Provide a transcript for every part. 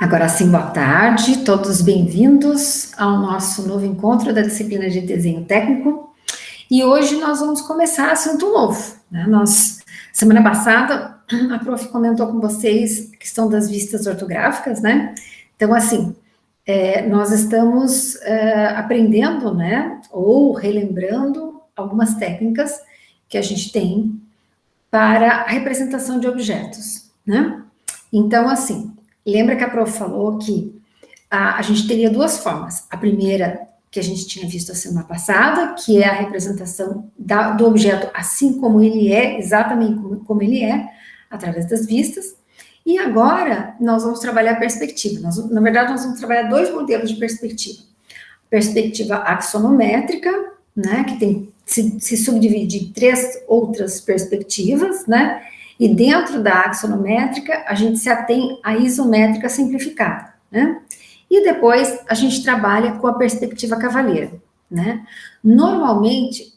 Agora sim, boa tarde, todos bem-vindos ao nosso novo encontro da disciplina de desenho técnico. E hoje nós vamos começar assunto novo, né? Semana passada, a prof comentou com vocês a questão das vistas ortográficas, né? Então, assim, nós estamos aprendendo, né, ou relembrando algumas técnicas que a gente tem para a representação de objetos, né? Então, assim, lembra que a prof falou que a gente teria duas formas. A primeira, que a gente tinha visto a semana passada, que é a representação do objeto assim como ele é, exatamente como ele é, através das vistas. E agora, nós vamos trabalhar a perspectiva. Na verdade, nós vamos trabalhar dois modelos de perspectiva. Perspectiva axonométrica, né, que se subdivide em três outras perspectivas, né, e dentro da axonométrica, a gente se atém à isométrica simplificada, né, e depois a gente trabalha com a perspectiva cavaleira, né. Normalmente,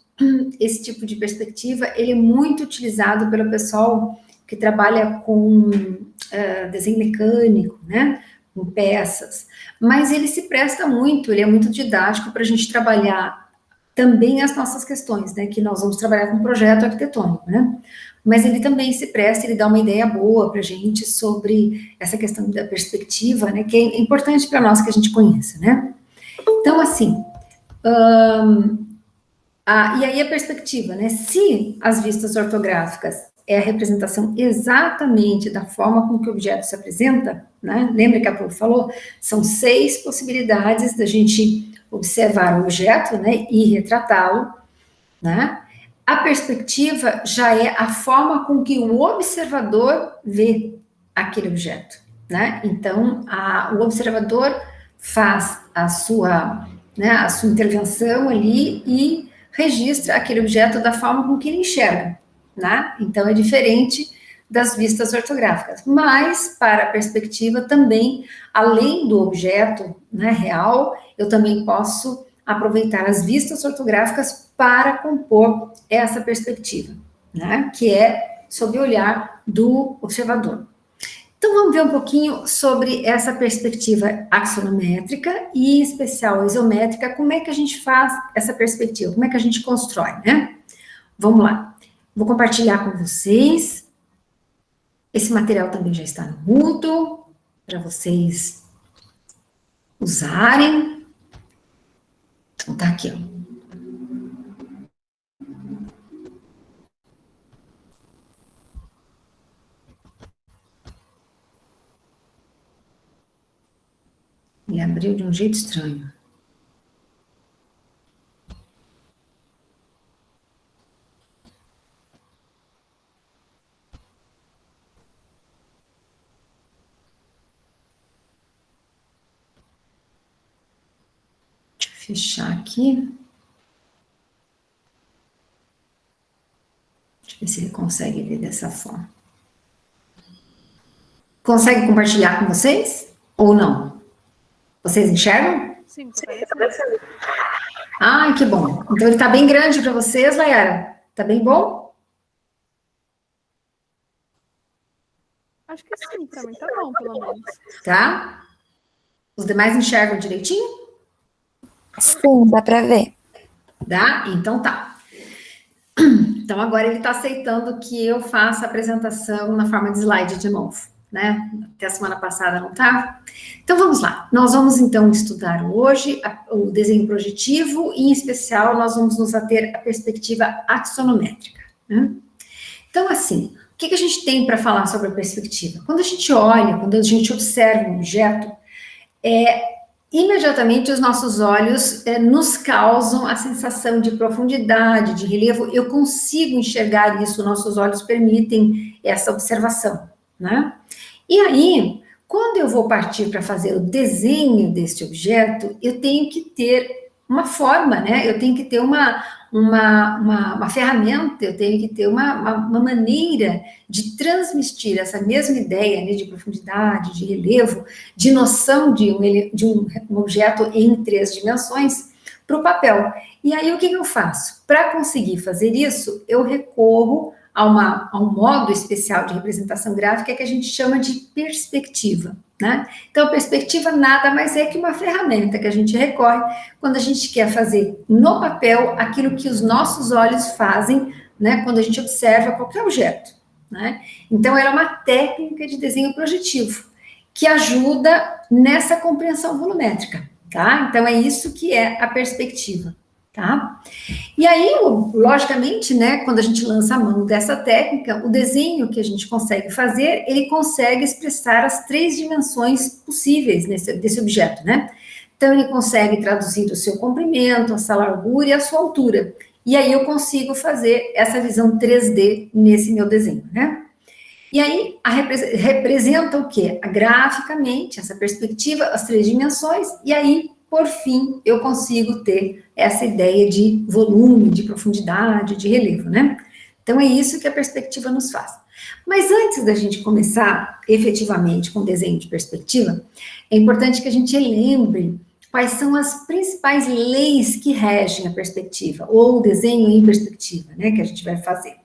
esse tipo de perspectiva, ele é muito utilizado pelo pessoal que trabalha com desenho mecânico, né, com peças, mas ele se presta muito, ele é muito didático para a gente trabalhar também as nossas questões, né, que nós vamos trabalhar com projeto arquitetônico, né, mas ele também se presta, ele dá uma ideia boa para a gente sobre essa questão da perspectiva, né, que é importante para nós que a gente conheça, né. Então, assim, e aí a perspectiva, né, se as vistas ortográficas é a representação exatamente da forma com que o objeto se apresenta, né, lembra que a prof falou? São 6 possibilidades da gente observar o objeto, né, e retratá-lo, né. A perspectiva já é a forma com que o observador vê aquele objeto, né. Então, o observador faz a sua intervenção ali e registra aquele objeto da forma com que ele enxerga, né? Então, é diferente das vistas ortográficas. Mas, para a perspectiva também, além do objeto, né, real, eu também posso aproveitar as vistas ortográficas para compor essa perspectiva, né? Que é sob o olhar do observador. Então, vamos ver um pouquinho sobre essa perspectiva axonométrica e, em especial, isométrica, como é que a gente faz essa perspectiva, como é que a gente constrói, né? Vamos lá. Vou compartilhar com vocês. Esse material também já está no Moodle, para vocês usarem. Então, tá aqui, ó. Ele abriu de um jeito estranho. Deixa eu fechar aqui. Deixa eu ver se ele consegue ver dessa forma. Consegue compartilhar com vocês? Ou não? Vocês enxergam? Sim, tá aparecendo. Ai, que bom. Então ele tá bem grande para vocês, Layara? Tá bem bom? Acho que sim, pra mim tá bom, pelo menos. Tá? Os demais enxergam direitinho? Sim, dá para ver. Dá? Então tá. Então agora ele está aceitando que eu faça a apresentação na forma de slide de novo, né? Até a semana passada não tá? Então vamos lá. Nós vamos então estudar hoje o desenho projetivo e, em especial, nós vamos nos ater à perspectiva axonométrica, né? Então, assim, o que a gente tem para falar sobre a perspectiva? Quando a gente olha, quando a gente observa um objeto, imediatamente os nossos olhos nos causam a sensação de profundidade, de relevo. Eu consigo enxergar isso, nossos olhos permitem essa observação, né? E aí, quando eu vou partir para fazer o desenho deste objeto, eu tenho que ter uma forma, né? Eu tenho que ter uma ferramenta, eu tenho que ter uma maneira de transmitir essa mesma ideia, né, de profundidade, de relevo, de noção de um objeto em 3 dimensões para o papel. E aí, o que eu faço? Para conseguir fazer isso, eu recorro a um modo especial de representação gráfica que a gente chama de perspectiva, né? Então, a perspectiva nada mais é que uma ferramenta que a gente recorre quando a gente quer fazer no papel aquilo que os nossos olhos fazem, né, quando a gente observa qualquer objeto, né? Então, ela é uma técnica de desenho projetivo que ajuda nessa compreensão volumétrica, tá? Então, é isso que é a perspectiva, tá? E aí, logicamente, né, quando a gente lança a mão dessa técnica, o desenho que a gente consegue fazer, ele consegue expressar as 3 dimensões possíveis desse objeto, né? Então, ele consegue traduzir o seu comprimento, a sua largura e a sua altura. E aí, eu consigo fazer essa visão 3D nesse meu desenho, né? E aí, representa o quê? Graficamente, essa perspectiva, as 3 dimensões, e aí, por fim, eu consigo ter essa ideia de volume, de profundidade, de relevo, né? Então, é isso que a perspectiva nos faz. Mas antes da gente começar efetivamente com o desenho de perspectiva, é importante que a gente lembre quais são as principais leis que regem a perspectiva, ou o desenho em perspectiva, né, que a gente vai fazer.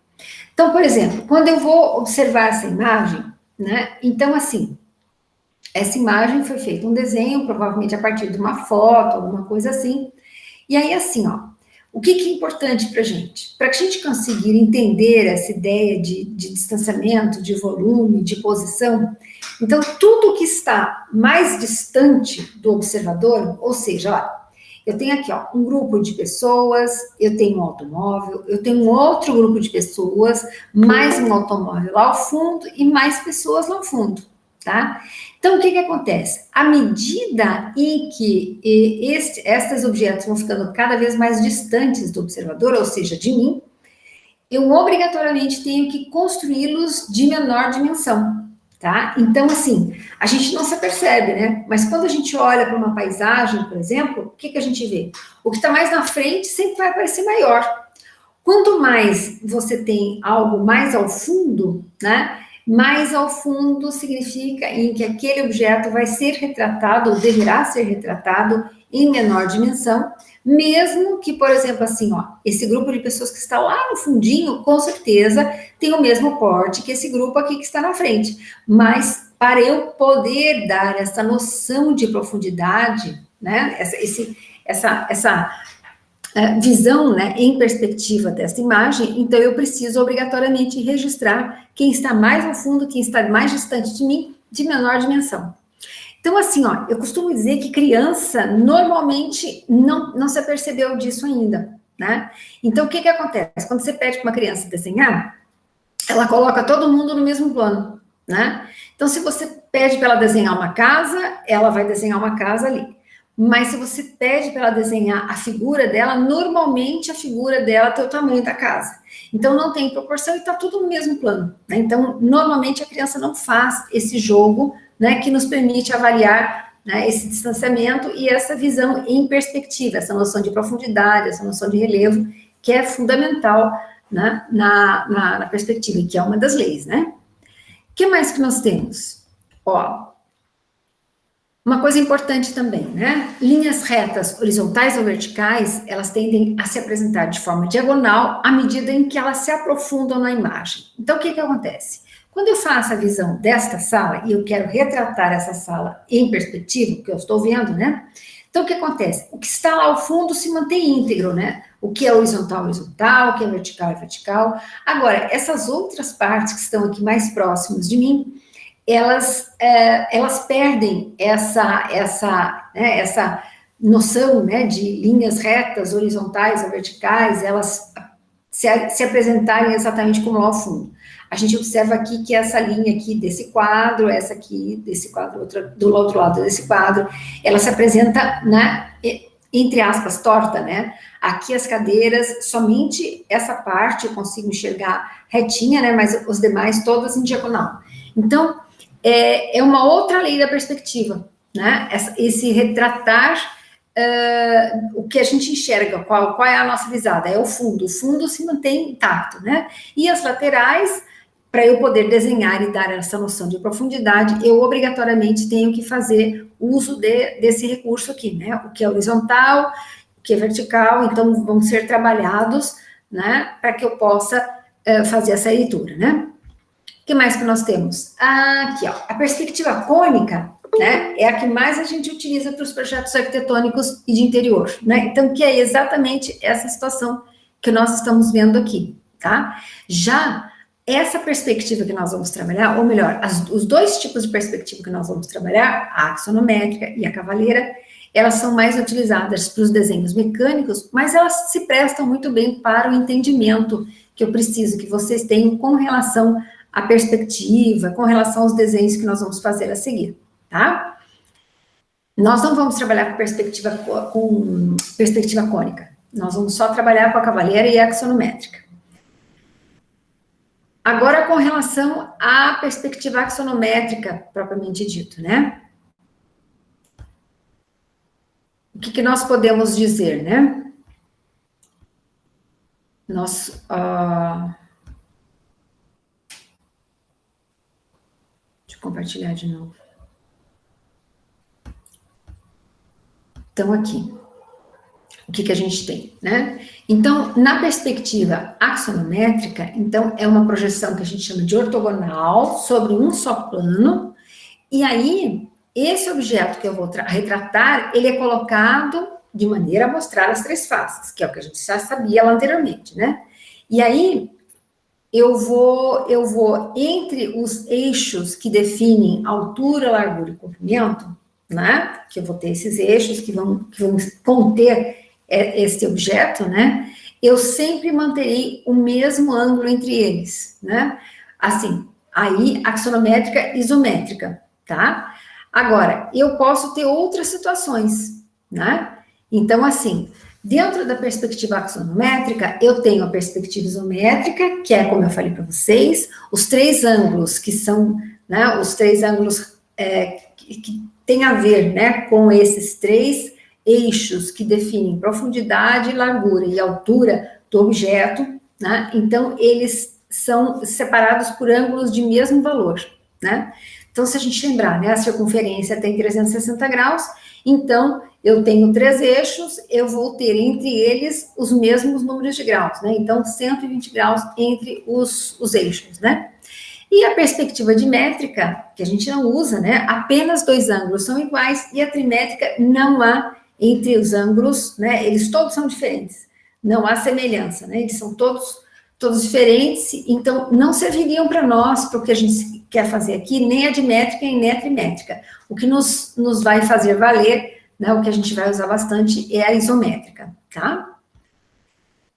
Então, por exemplo, quando eu vou observar essa imagem, né, então, assim, essa imagem foi feita um desenho, provavelmente a partir de uma foto, alguma coisa assim. E aí, assim, ó, o que é importante para a gente? Para que a gente conseguir entender essa ideia de distanciamento, de volume, de posição, então, tudo que está mais distante do observador, ou seja, ó, eu tenho aqui, ó, um grupo de pessoas, eu tenho um automóvel, eu tenho um outro grupo de pessoas, mais um automóvel lá ao fundo e mais pessoas lá ao fundo, tá? Então, o que acontece? À medida em que estes objetos vão ficando cada vez mais distantes do observador, ou seja, de mim, eu obrigatoriamente tenho que construí-los de menor dimensão, tá? Então, assim, a gente não se apercebe, né? Mas quando a gente olha para uma paisagem, por exemplo, o que a gente vê? O que está mais na frente sempre vai parecer maior. Quanto mais você tem algo mais ao fundo, né? Mais ao fundo significa em que aquele objeto vai ser retratado, ou deverá ser retratado em menor dimensão, mesmo que, por exemplo, assim, ó, esse grupo de pessoas que está lá no fundinho, com certeza tem o mesmo porte que esse grupo aqui que está na frente. Mas para eu poder dar essa noção de profundidade, né, essa visão, né, em perspectiva dessa imagem, então eu preciso obrigatoriamente registrar quem está mais ao fundo, quem está mais distante de mim, de menor dimensão. Então, assim, ó, eu costumo dizer que criança normalmente não se apercebeu disso ainda, né? Então, o que acontece? Quando você pede para uma criança desenhar, ela coloca todo mundo no mesmo plano, né? Então, se você pede para ela desenhar uma casa, ela vai desenhar uma casa ali. Mas se você pede para ela desenhar a figura dela, normalmente a figura dela tem o tamanho da casa. Então, não tem proporção e está tudo no mesmo plano, né? Então, normalmente a criança não faz esse jogo, né, que nos permite avaliar, né, esse distanciamento e essa visão em perspectiva, essa noção de profundidade, essa noção de relevo, que é fundamental, né, na perspectiva, e que é uma das leis, né? O que mais que nós temos? Ó, uma coisa importante também, né? Linhas retas, horizontais ou verticais, elas tendem a se apresentar de forma diagonal à medida em que elas se aprofundam na imagem. Então, o que acontece? Quando eu faço a visão desta sala e eu quero retratar essa sala em perspectiva, que eu estou vendo, né? Então, o que acontece? O que está lá ao fundo se mantém íntegro, né? O que é horizontal, horizontal, o que é vertical, é vertical. Agora, essas outras partes que estão aqui mais próximas de mim, elas perdem essa noção, né, de linhas retas, horizontais ou verticais, elas se apresentarem exatamente como lá ao fundo. A gente observa aqui que essa linha aqui desse quadro, essa aqui desse quadro, outra do outro lado desse quadro, ela se apresenta, né, entre aspas, torta, né? Aqui as cadeiras, somente essa parte eu consigo enxergar retinha, né? Mas os demais todas em diagonal. Então, é uma outra lei da perspectiva, né? Esse retratar o que a gente enxerga, qual é a nossa visada, é o fundo se mantém intacto, né? E as laterais, para eu poder desenhar e dar essa noção de profundidade, eu obrigatoriamente tenho que fazer uso desse recurso aqui, né? O que é horizontal, o que é vertical, então vão ser trabalhados, né? Para que eu possa fazer essa leitura, né? que mais que nós temos? Aqui, ó, a perspectiva cônica, né, é a que mais a gente utiliza para os projetos arquitetônicos e de interior, né? Então, que é exatamente essa situação que nós estamos vendo aqui, tá? Já essa perspectiva que nós vamos trabalhar, ou melhor, os dois tipos de perspectiva que nós vamos trabalhar, a axonométrica e a cavaleira, elas são mais utilizadas para os desenhos mecânicos, mas elas se prestam muito bem para o entendimento que eu preciso que vocês tenham com relação à perspectiva, com relação aos desenhos que nós vamos fazer a seguir, tá? Nós não vamos trabalhar com perspectiva cônica, nós vamos só trabalhar com a cavaleira e a axonométrica. Agora, com relação à perspectiva axonométrica, propriamente dito, né? O que nós podemos dizer, né? Deixa eu compartilhar de novo. Então, aqui, o que a gente tem, né? Então, na perspectiva axonométrica, então, é uma projeção que a gente chama de ortogonal sobre um só plano, e aí, esse objeto que eu vou retratar, ele é colocado de maneira a mostrar as três faces, que é o que a gente já sabia lá anteriormente, né? E aí, eu vou entre os eixos que definem altura, largura e comprimento, né? Que eu vou ter esses eixos que vão conter esse objeto, né? Eu sempre manterei o mesmo ângulo entre eles, né? Assim, aí, axonométrica isométrica, tá? Agora, eu posso ter outras situações, né? Então, assim, dentro da perspectiva axonométrica, eu tenho a perspectiva isométrica, que é, como eu falei para vocês, os três ângulos que são, né, os três ângulos que tem a ver, né, com esses três eixos que definem profundidade, largura e altura do objeto, né? Então, eles são separados por ângulos de mesmo valor, né? Então, se a gente lembrar, né, a circunferência tem 360 graus, então, eu tenho três eixos, eu vou ter entre eles os mesmos números de graus, né? Então, 120 graus entre os eixos, né? E a perspectiva dimétrica, que a gente não usa, né? Apenas dois ângulos são iguais, e a trimétrica não há entre os ângulos, né? Eles todos são diferentes, não há semelhança, né? Eles são todos diferentes, então não serviriam para nós, para o que a gente quer fazer aqui, nem a dimétrica e nem a trimétrica. O que nos vai fazer valer, né, o que a gente vai usar bastante é a isométrica, tá?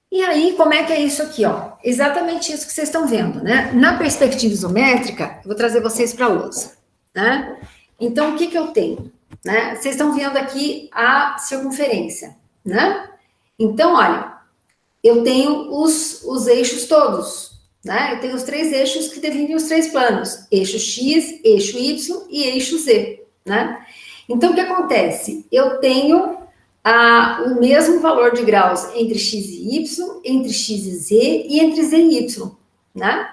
E aí, como é que é isso aqui, ó? Exatamente isso que vocês estão vendo, né? Na perspectiva isométrica, eu vou trazer vocês para a lousa, né? Então, o que eu tenho, né? Vocês estão vendo aqui a circunferência, né? Então, olha, eu tenho os eixos todos, né? Eu tenho os três eixos que definem os três planos, eixo X, eixo Y e eixo Z, né? Então, o que acontece? Eu tenho o mesmo valor de graus entre X e Y, entre X e Z e entre Z e Y, né?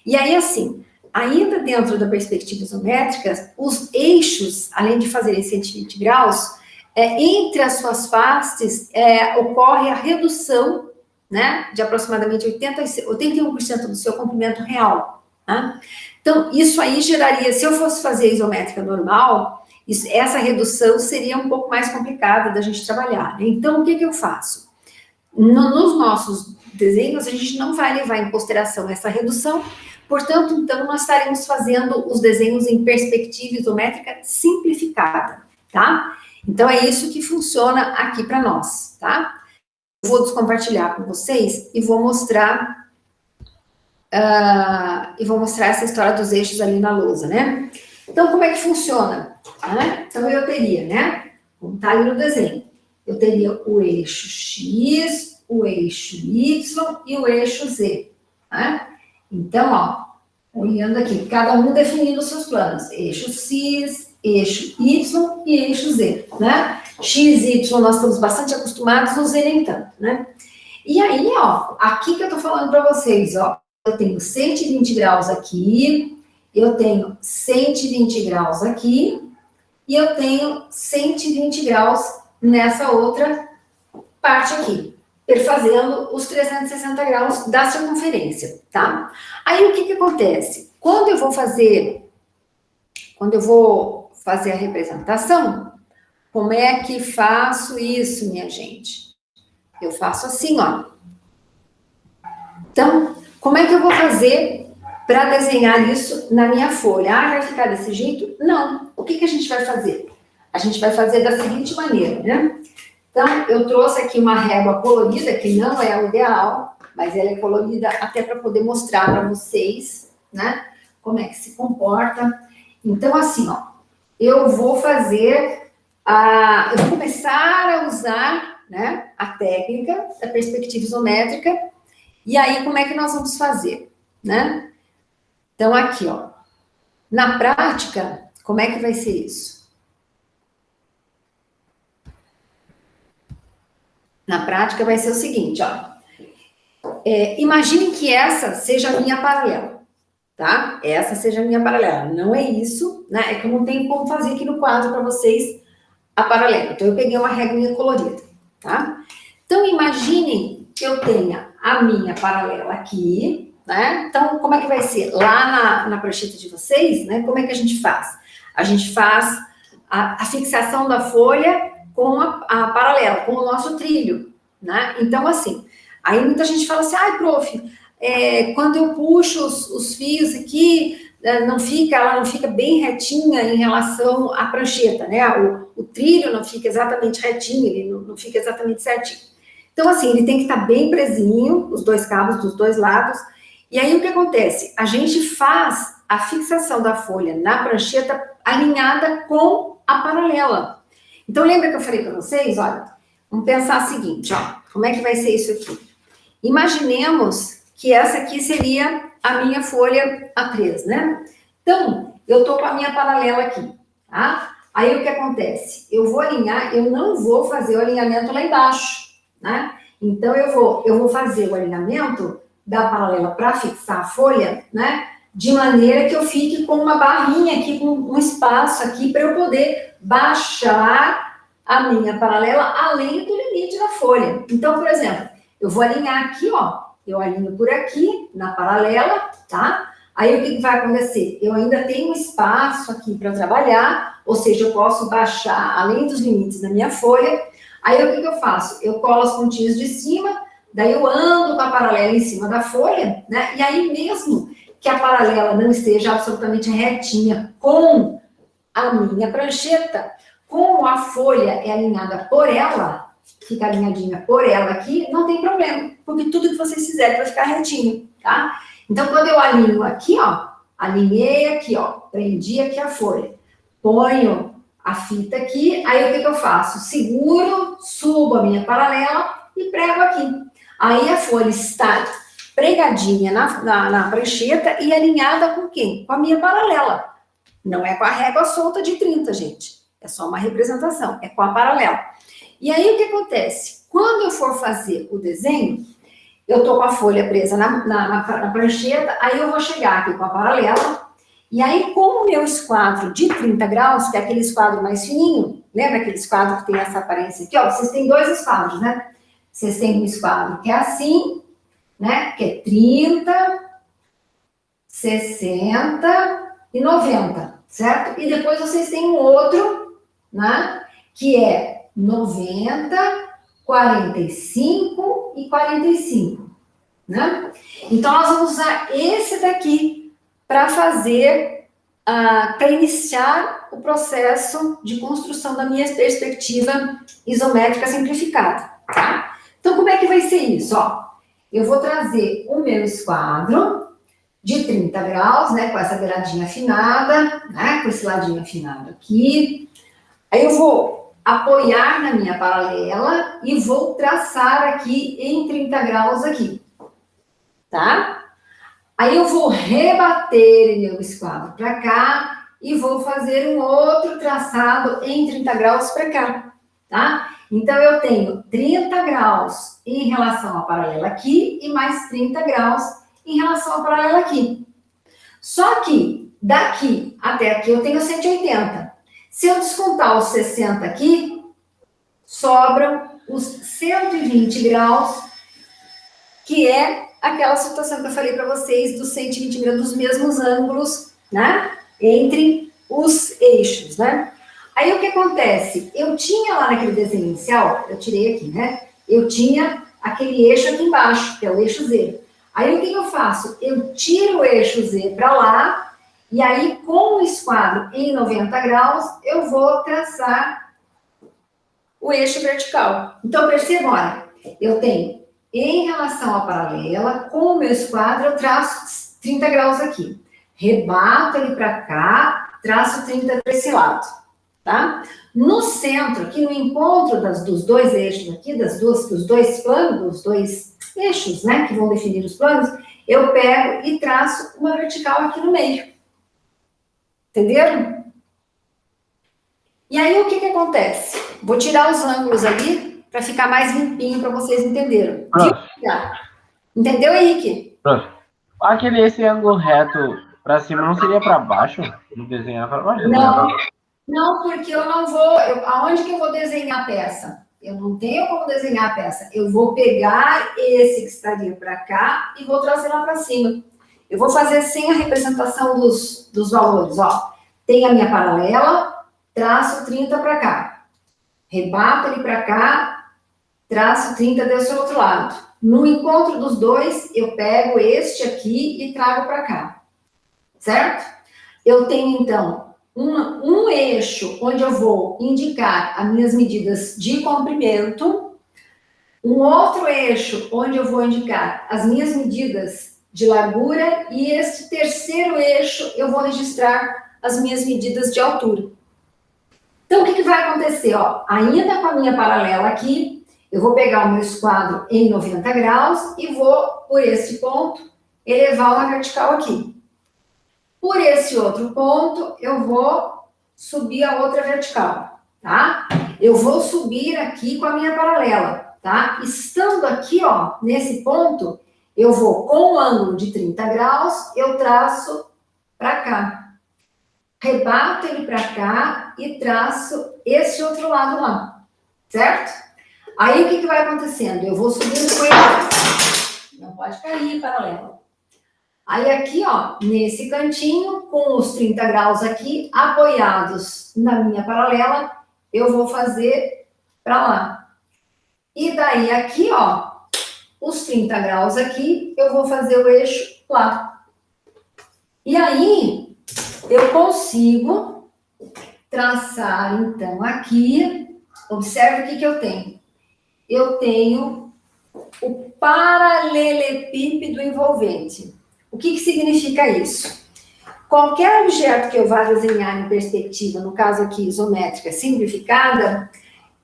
E aí, assim, ainda dentro da perspectiva isométrica, os eixos, além de fazerem 120 graus, entre as suas faces ocorre a redução, né, de aproximadamente 81% do seu comprimento real, né? Então, isso aí geraria, se eu fosse fazer isométrica normal, essa redução seria um pouco mais complicada da gente trabalhar, né? Então, o que eu faço? Nos nossos desenhos, a gente não vai levar em consideração essa redução, portanto, então, nós estaremos fazendo os desenhos em perspectiva isométrica simplificada, tá? Então, é isso que funciona aqui para nós, tá? Eu vou descompartilhar com vocês e vou mostrar essa história dos eixos ali na lousa, né? Então, como é que funciona? Então, eu teria, né? Como está ali no desenho, eu teria o eixo X, o eixo Y e o eixo Z, né? Então, ó, olhando aqui, cada um definindo os seus planos, eixo X, eixo Y e eixo Z, né? X e Y nós estamos bastante acostumados, o Z nem tanto, né? E aí, ó, aqui que eu tô falando para vocês, ó, eu tenho 120 graus aqui, eu tenho 120 graus aqui, e eu tenho 120 graus nessa outra parte aqui, perfazendo os 360 graus da circunferência, tá? Aí, o que acontece? quando eu vou fazer a representação, como é que faço isso, minha gente? Eu faço assim, ó. Então, como é que eu vou fazer para desenhar isso na minha folha? Ah, vai ficar desse jeito? Não. O que a gente vai fazer? A gente vai fazer da seguinte maneira, né? Então, eu trouxe aqui uma régua colorida, que não é o ideal, mas ela é colorida até para poder mostrar para vocês, né? Como é que se comporta. Então, assim, ó, eu vou começar a usar, né, a técnica da perspectiva isométrica. E aí, como é que nós vamos fazer, né? Então, aqui, ó. Na prática, como é que vai ser isso? Na prática, vai ser o seguinte, ó. Imagine que essa seja a minha paralela, tá? Essa seja a minha paralela. Não é isso, né? É que eu não tenho como fazer aqui no quadro para vocês a paralela. Então, eu peguei uma reguinha colorida, tá? Então, imaginem que eu tenha a minha paralela aqui, né? Então, como é que vai ser? Lá na prancheta de vocês, né? Como é que a gente faz? A gente faz a fixação da folha com a paralela, com o nosso trilho, né? Então, assim, aí muita gente fala assim, ai, prof, quando eu puxo os fios aqui, ela não fica bem retinha em relação à prancheta, né? O trilho não fica exatamente retinho, ele não fica exatamente certinho. Então, assim, ele tem que estar bem presinho, os dois cabos dos dois lados. E aí, o que acontece? A gente faz a fixação da folha na prancheta alinhada com a paralela. Então, lembra que eu falei para vocês? Olha, vamos pensar o seguinte, ó. Como é que vai ser isso aqui? Imaginemos que essa aqui seria a minha folha A3, né? Então, eu tô com a minha paralela aqui, tá? Aí, o que acontece? Eu vou alinhar, eu não vou fazer o alinhamento lá embaixo, né? Então, eu vou fazer o alinhamento da paralela para fixar a folha, né? De maneira que eu fique com uma barrinha aqui, com um espaço aqui para eu poder baixar a minha paralela além do limite da folha. Então, por exemplo, eu vou alinhar aqui, ó. Eu alinho por aqui, na paralela, tá? Aí, o que vai acontecer? Eu ainda tenho espaço aqui para trabalhar, ou seja, eu posso baixar além dos limites da minha folha. Aí, o que eu faço? Eu colo as pontinhas de cima, daí eu ando com a paralela em cima da folha, né? E aí, mesmo que a paralela não esteja absolutamente retinha com a minha prancheta, como a folha é alinhada por ela, fica alinhadinha por ela aqui, não tem problema, porque tudo que vocês fizerem vai ficar retinho, tá? Então, quando eu alinho aqui, ó, alinhei aqui, ó, prendi aqui a folha, ponho a fita aqui, aí o que eu faço? Seguro, subo a minha paralela e prego aqui. Aí a folha está pregadinha na prancheta e alinhada com quem? Com a minha paralela. Não é com a régua solta de 30, gente. É só uma representação, é com a paralela. E aí, o que acontece? Quando eu for fazer o desenho, eu tô com a folha presa na prancheta, aí eu vou chegar aqui com a paralela, e aí, com o meu esquadro de 30 graus, que é aquele esquadro mais fininho, lembra aquele esquadro que tem essa aparência aqui? Ó, vocês têm dois esquadros, né? Vocês têm um esquadro que é assim, né? Que é 30, 60 e 90, certo? E depois vocês têm um outro, né? Que é 90, 45 e 45, né? Então, nós vamos usar esse daqui para fazer, para iniciar o processo de construção da minha perspectiva isométrica simplificada, tá? Então, como é que vai ser isso? Ó, eu vou trazer o meu esquadro de 30 graus, né, com essa beiradinha afinada, né, com esse ladinho afinado aqui. Aí eu vou apoiar na minha paralela e vou traçar aqui em 30 graus aqui, tá? Aí eu vou rebater meu esquadro para cá e vou fazer um outro traçado em 30 graus para cá, tá? Então, eu tenho 30 graus em relação à paralela aqui e mais 30 graus em relação à paralela aqui. Só que daqui até aqui eu tenho 180. Se eu descontar os 60 aqui, sobram os 120 graus, que é aquela situação que eu falei para vocês dos 120 graus, dos mesmos ângulos, né? Entre os eixos, né? Aí o que acontece? Eu tinha lá naquele desenho inicial, eu tirei aqui, né? Eu tinha aquele eixo aqui embaixo, que é o eixo Z. Aí o que eu faço? Eu tiro o eixo Z para lá, e aí com o esquadro em 90 graus, eu vou traçar o eixo vertical. Então perceba, olha, eu tenho em relação à paralela, com o meu esquadro, eu traço 30 graus aqui. Rebato ele para cá, traço 30 para esse lado, tá? No centro, aqui no encontro dos dois eixos aqui, dos dois planos, dos dois eixos, né, que vão definir os planos, eu pego e traço uma vertical aqui no meio. Entenderam? E aí, o que acontece? Vou tirar os ângulos ali para ficar mais limpinho para vocês entenderem. Entendeu, Henrique? Esse ângulo reto para cima não seria para baixo? Não desenhar para baixo? Não, porque eu não vou... aonde que eu vou desenhar a peça? Eu não tenho como desenhar a peça. Eu vou pegar esse que estaria para cá e vou trazer lá para cima. Eu vou fazer sem a representação dos valores, ó. Tem a minha paralela, traço 30 para cá. Rebato ele para cá, traço 30 desse outro lado. No encontro dos dois, eu pego este aqui e trago para cá. Certo? Eu tenho, então, um eixo onde eu vou indicar as minhas medidas de comprimento, um outro eixo onde eu vou indicar as minhas medidas de largura e este terceiro eixo eu vou registrar as minhas medidas de altura. Então, o que vai acontecer? Ó, ainda com a minha paralela aqui, eu vou pegar o meu esquadro em 90 graus e vou, por esse ponto, elevar uma vertical aqui. Por esse outro ponto, eu vou subir a outra vertical, tá? Eu vou subir aqui com a minha paralela, tá? Estando aqui, ó, nesse ponto, eu vou, com o ângulo de 30 graus, eu traço para cá. Rebato ele para cá e traço esse outro lado lá, certo? Aí, o que vai acontecendo? Eu vou subindo com ele. Não pode cair paralela. Aí, aqui, ó, nesse cantinho, com os 30 graus aqui, apoiados na minha paralela, eu vou fazer para lá. E daí, aqui, ó, os 30 graus aqui, eu vou fazer o eixo lá. E aí, eu consigo traçar, então, aqui, observe o que eu tenho. Eu tenho o paralelepípedo envolvente. O que significa isso? Qualquer objeto que eu vá desenhar em perspectiva, no caso aqui, isométrica simplificada,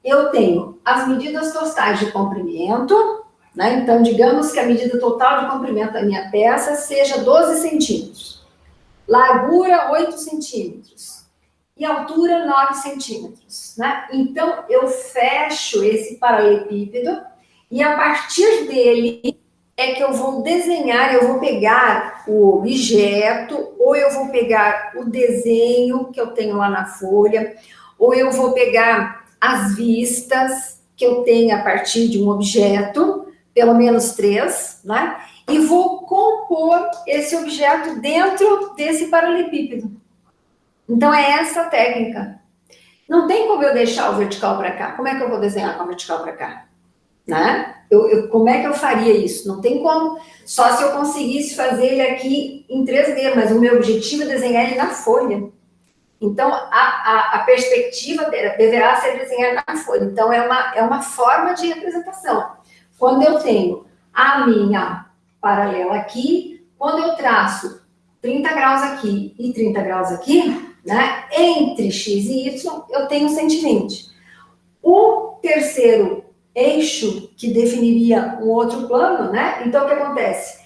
eu tenho as medidas totais de comprimento, né? Então, digamos que a medida total de comprimento da minha peça seja 12 centímetros. Largura, 8 centímetros. E altura, 9 centímetros. Né? Então, eu fecho esse paralelepípedo e, a partir dele, é que eu vou desenhar, eu vou pegar o objeto, ou eu vou pegar o desenho que eu tenho lá na folha, ou eu vou pegar as vistas que eu tenho a partir de um objeto, pelo menos 3, né? E vou compor esse objeto dentro desse paralelepípedo. Então, é essa a técnica. Não tem como eu deixar o vertical para cá. Como é que eu vou desenhar com o vertical para cá? Né? Como é que eu faria isso? Não tem como. Só se eu conseguisse fazer ele aqui em 3D, mas o meu objetivo é desenhar ele na folha. Então, a perspectiva deverá ser desenhada na folha. Então, é uma forma de representação. Quando eu tenho a minha paralela aqui, quando eu traço 30 graus aqui e 30 graus aqui, né, entre x e y, eu tenho 120. O terceiro eixo, que definiria um outro plano, né, então o que acontece?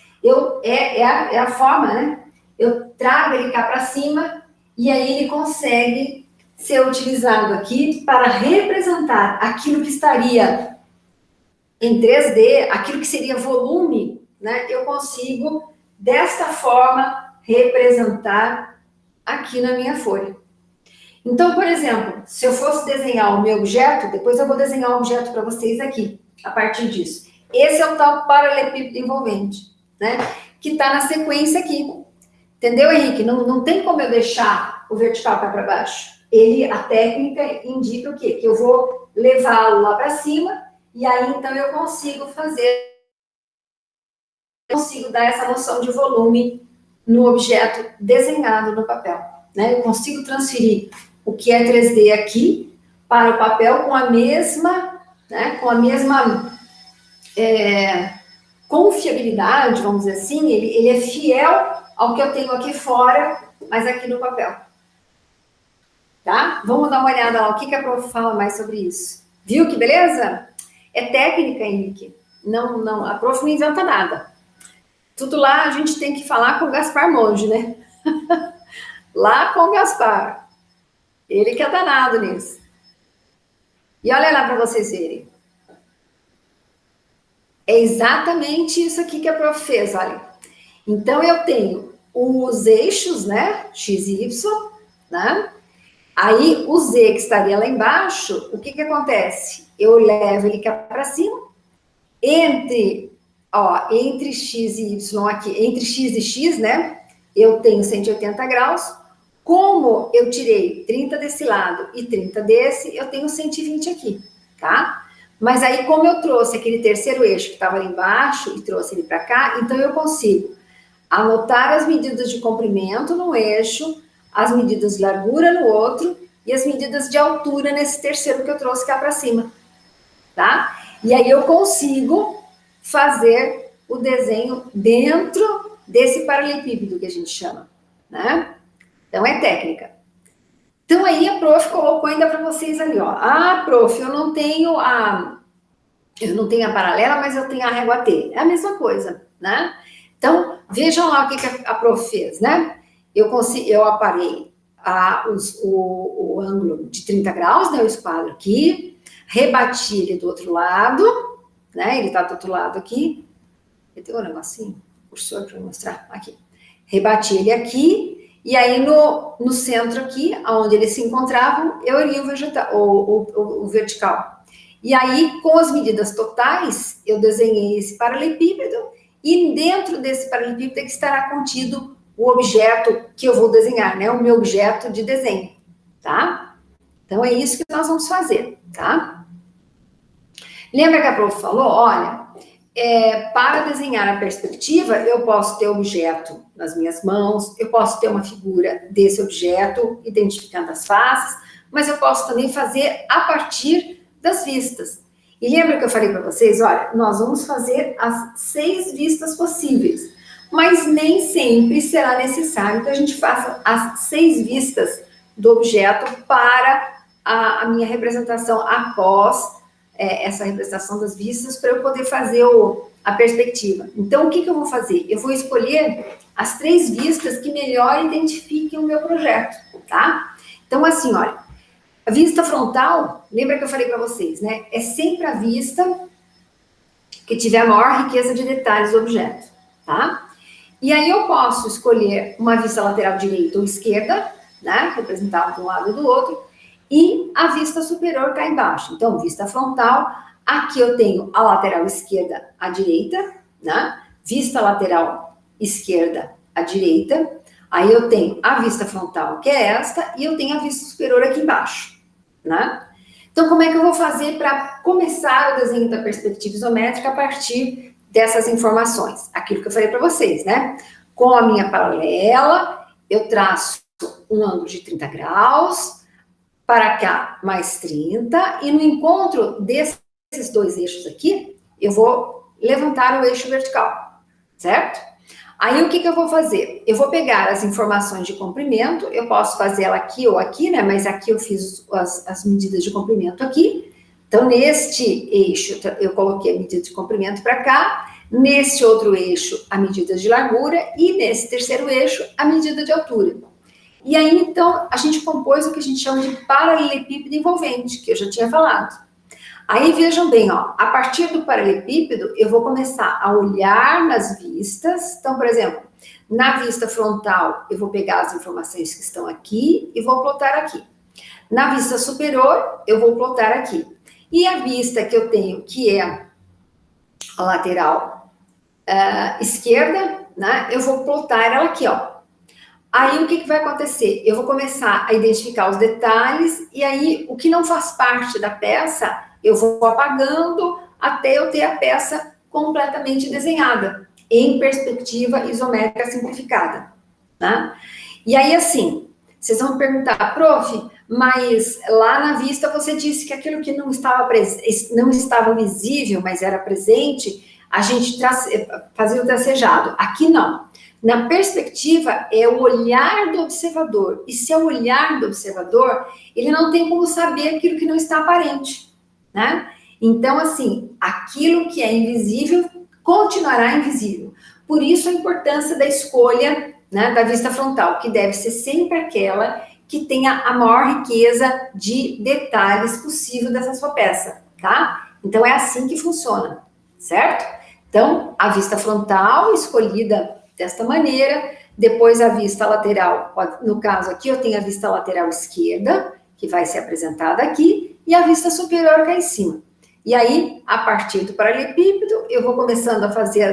É a forma, né, eu trago ele cá para cima e aí ele consegue ser utilizado aqui para representar aquilo que estaria em 3D, aquilo que seria volume, né, eu consigo, desta forma, representar aqui na minha folha. Então, por exemplo, se eu fosse desenhar o meu objeto, depois eu vou desenhar um objeto para vocês aqui, a partir disso. Esse é o tal paralelepípedo envolvente. né? Que está na sequência aqui. Entendeu, Henrique? Não tem como eu deixar o vertical para baixo. A técnica indica o quê? Que eu vou levá-lo lá para cima, e aí então eu consigo dar essa noção de volume no objeto desenhado no papel, né? Eu consigo transferir o que é 3D aqui para o papel com a mesma, né? Com a mesma confiabilidade, vamos dizer assim. Ele é fiel ao que eu tenho aqui fora, mas aqui no papel. Tá? Vamos dar uma olhada lá, o que a prof fala mais sobre isso. Viu que beleza? É técnica, Henrique. Não, a prof não inventa nada. Tudo lá a gente tem que falar com o Gaspar Monge, né? Lá com o Gaspar. Ele que é danado nisso. E olha lá para vocês verem. É exatamente isso aqui que a prof fez, olha. Então, eu tenho os eixos, né? X e Y, né? Aí, o Z que estaria lá embaixo, o que acontece? Eu levo ele cá para cima, entre X e Y aqui, entre X e X, né? Eu tenho 180 graus. Como eu tirei 30 desse lado e 30 desse, eu tenho 120 aqui, tá? Mas aí, como eu trouxe aquele terceiro eixo que estava lá embaixo e trouxe ele para cá, então eu consigo anotar as medidas de comprimento no eixo, as medidas de largura no outro e as medidas de altura nesse terceiro que eu trouxe cá para cima, tá? E aí eu consigo fazer o desenho dentro desse paralelepípedo que a gente chama, né? Então, é técnica. Então, aí a prof colocou ainda para vocês ali, ó. Ah, prof, eu não tenho a paralela, mas eu tenho a régua T. É a mesma coisa, né? Então, vejam lá o que a prof fez, né? Eu aparei o ângulo de 30 graus, né? O esquadro aqui, rebati ele do outro lado, né? Ele tá do outro lado aqui. Eu tenho um negocinho, cursor para mostrar, aqui. Rebati ele aqui, e aí no centro aqui, onde eles se encontravam, eu iria o vertical. E aí, com as medidas totais, eu desenhei esse paralelepípedo, e dentro desse paralelepípedo é que estará contido o objeto que eu vou desenhar, né? O meu objeto de desenho, tá? Então, é isso que nós vamos fazer, tá? Lembra que a prof falou? Olha, para desenhar a perspectiva, eu posso ter o objeto nas minhas mãos, eu posso ter uma figura desse objeto, identificando as faces, mas eu posso também fazer a partir das vistas. E lembra que eu falei para vocês, olha, nós vamos fazer as 6 vistas possíveis, mas nem sempre será necessário que a gente faça as 6 vistas do objeto para a minha representação após essa representação das vistas, para eu poder fazer a perspectiva. Então, o que eu vou fazer? Eu vou escolher as 3 vistas que melhor identifiquem o meu projeto, tá? Então, assim, olha, a vista frontal, lembra que eu falei para vocês, né? É sempre a vista que tiver a maior riqueza de detalhes do objeto, tá? E aí eu posso escolher uma vista lateral direita ou esquerda, né? Representada de um lado e do outro, e a vista superior cá embaixo. Então, vista frontal, aqui eu tenho a lateral esquerda à direita, né? Vista lateral esquerda à direita. Aí eu tenho a vista frontal, que é esta, e eu tenho a vista superior aqui embaixo, né? Então, como é que eu vou fazer para começar o desenho da perspectiva isométrica a partir dessas informações? Aquilo que eu falei para vocês, né? Com a minha paralela, eu traço um ângulo de 30 graus, para cá mais 30, e no encontro desses 2 eixos aqui, eu vou levantar o eixo vertical, certo? Aí, o que eu vou fazer? Eu vou pegar as informações de comprimento, eu posso fazer ela aqui ou aqui, né? Mas aqui eu fiz as medidas de comprimento aqui. Então, neste eixo, eu coloquei a medida de comprimento para cá, nesse outro eixo, a medida de largura, e nesse terceiro eixo, a medida de altura. E aí, então, a gente compôs o que a gente chama de paralelepípedo envolvente, que eu já tinha falado. Aí, vejam bem, ó, a partir do paralelepípedo, eu vou começar a olhar nas vistas. Então, por exemplo, na vista frontal, eu vou pegar as informações que estão aqui e vou plotar aqui. Na vista superior, eu vou plotar aqui. E a vista que eu tenho, que é a lateral esquerda, né? Eu vou plotar ela aqui, ó. Aí, o que vai acontecer? Eu vou começar a identificar os detalhes, e aí, o que não faz parte da peça, eu vou apagando até eu ter a peça completamente desenhada, em perspectiva isométrica simplificada, né? E aí, assim, vocês vão perguntar, prof, mas lá na vista você disse que aquilo que não estava visível, mas era presente, a gente fazia o tracejado. Aqui não. Na perspectiva, é o olhar do observador. E se é o olhar do observador, ele não tem como saber aquilo que não está aparente, né? Então, assim, aquilo que é invisível continuará invisível. Por isso a importância da escolha, né, da vista frontal, que deve ser sempre aquela que tenha a maior riqueza de detalhes possível dessa sua peça, tá? Então, é assim que funciona, certo? Então, a vista frontal escolhida desta maneira, depois a vista lateral, no caso aqui eu tenho a vista lateral esquerda, que vai ser apresentada aqui, e a vista superior cá em cima. E aí, a partir do paralelepípedo, eu vou começando a fazer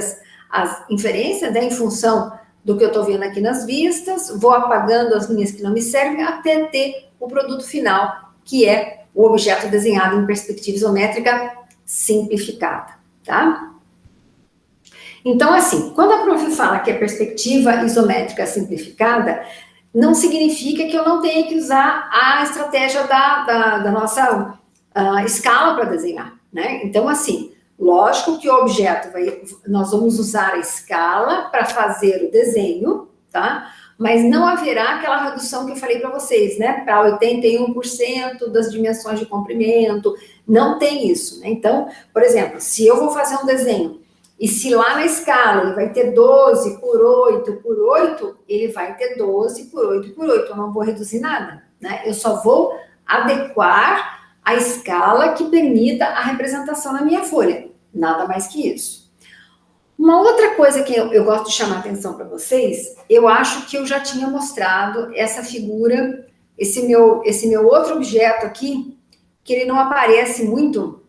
as inferências, né, em função do que eu estou vendo aqui nas vistas, vou apagando as linhas que não me servem, até ter o produto final, que é o objeto desenhado em perspectiva isométrica simplificada, tá? Então, assim, quando a prof fala que é perspectiva isométrica simplificada, não significa que eu não tenha que usar a estratégia da nossa escala para desenhar, né? Então, assim, lógico que o objeto nós vamos usar a escala para fazer o desenho, tá? Mas não haverá aquela redução que eu falei para vocês, né? Para 81% das dimensões de comprimento, não tem isso, né? Então, por exemplo, se eu vou fazer um desenho e se lá na escala ele vai ter 12 por 8 por 8, ele vai ter 12 por 8 por 8. Eu não vou reduzir nada, né? Eu só vou adequar a escala que permita a representação na minha folha. Nada mais que isso. Uma outra coisa que eu gosto de chamar a atenção para vocês, eu acho que eu já tinha mostrado essa figura, esse meu outro objeto aqui, que ele não aparece muito,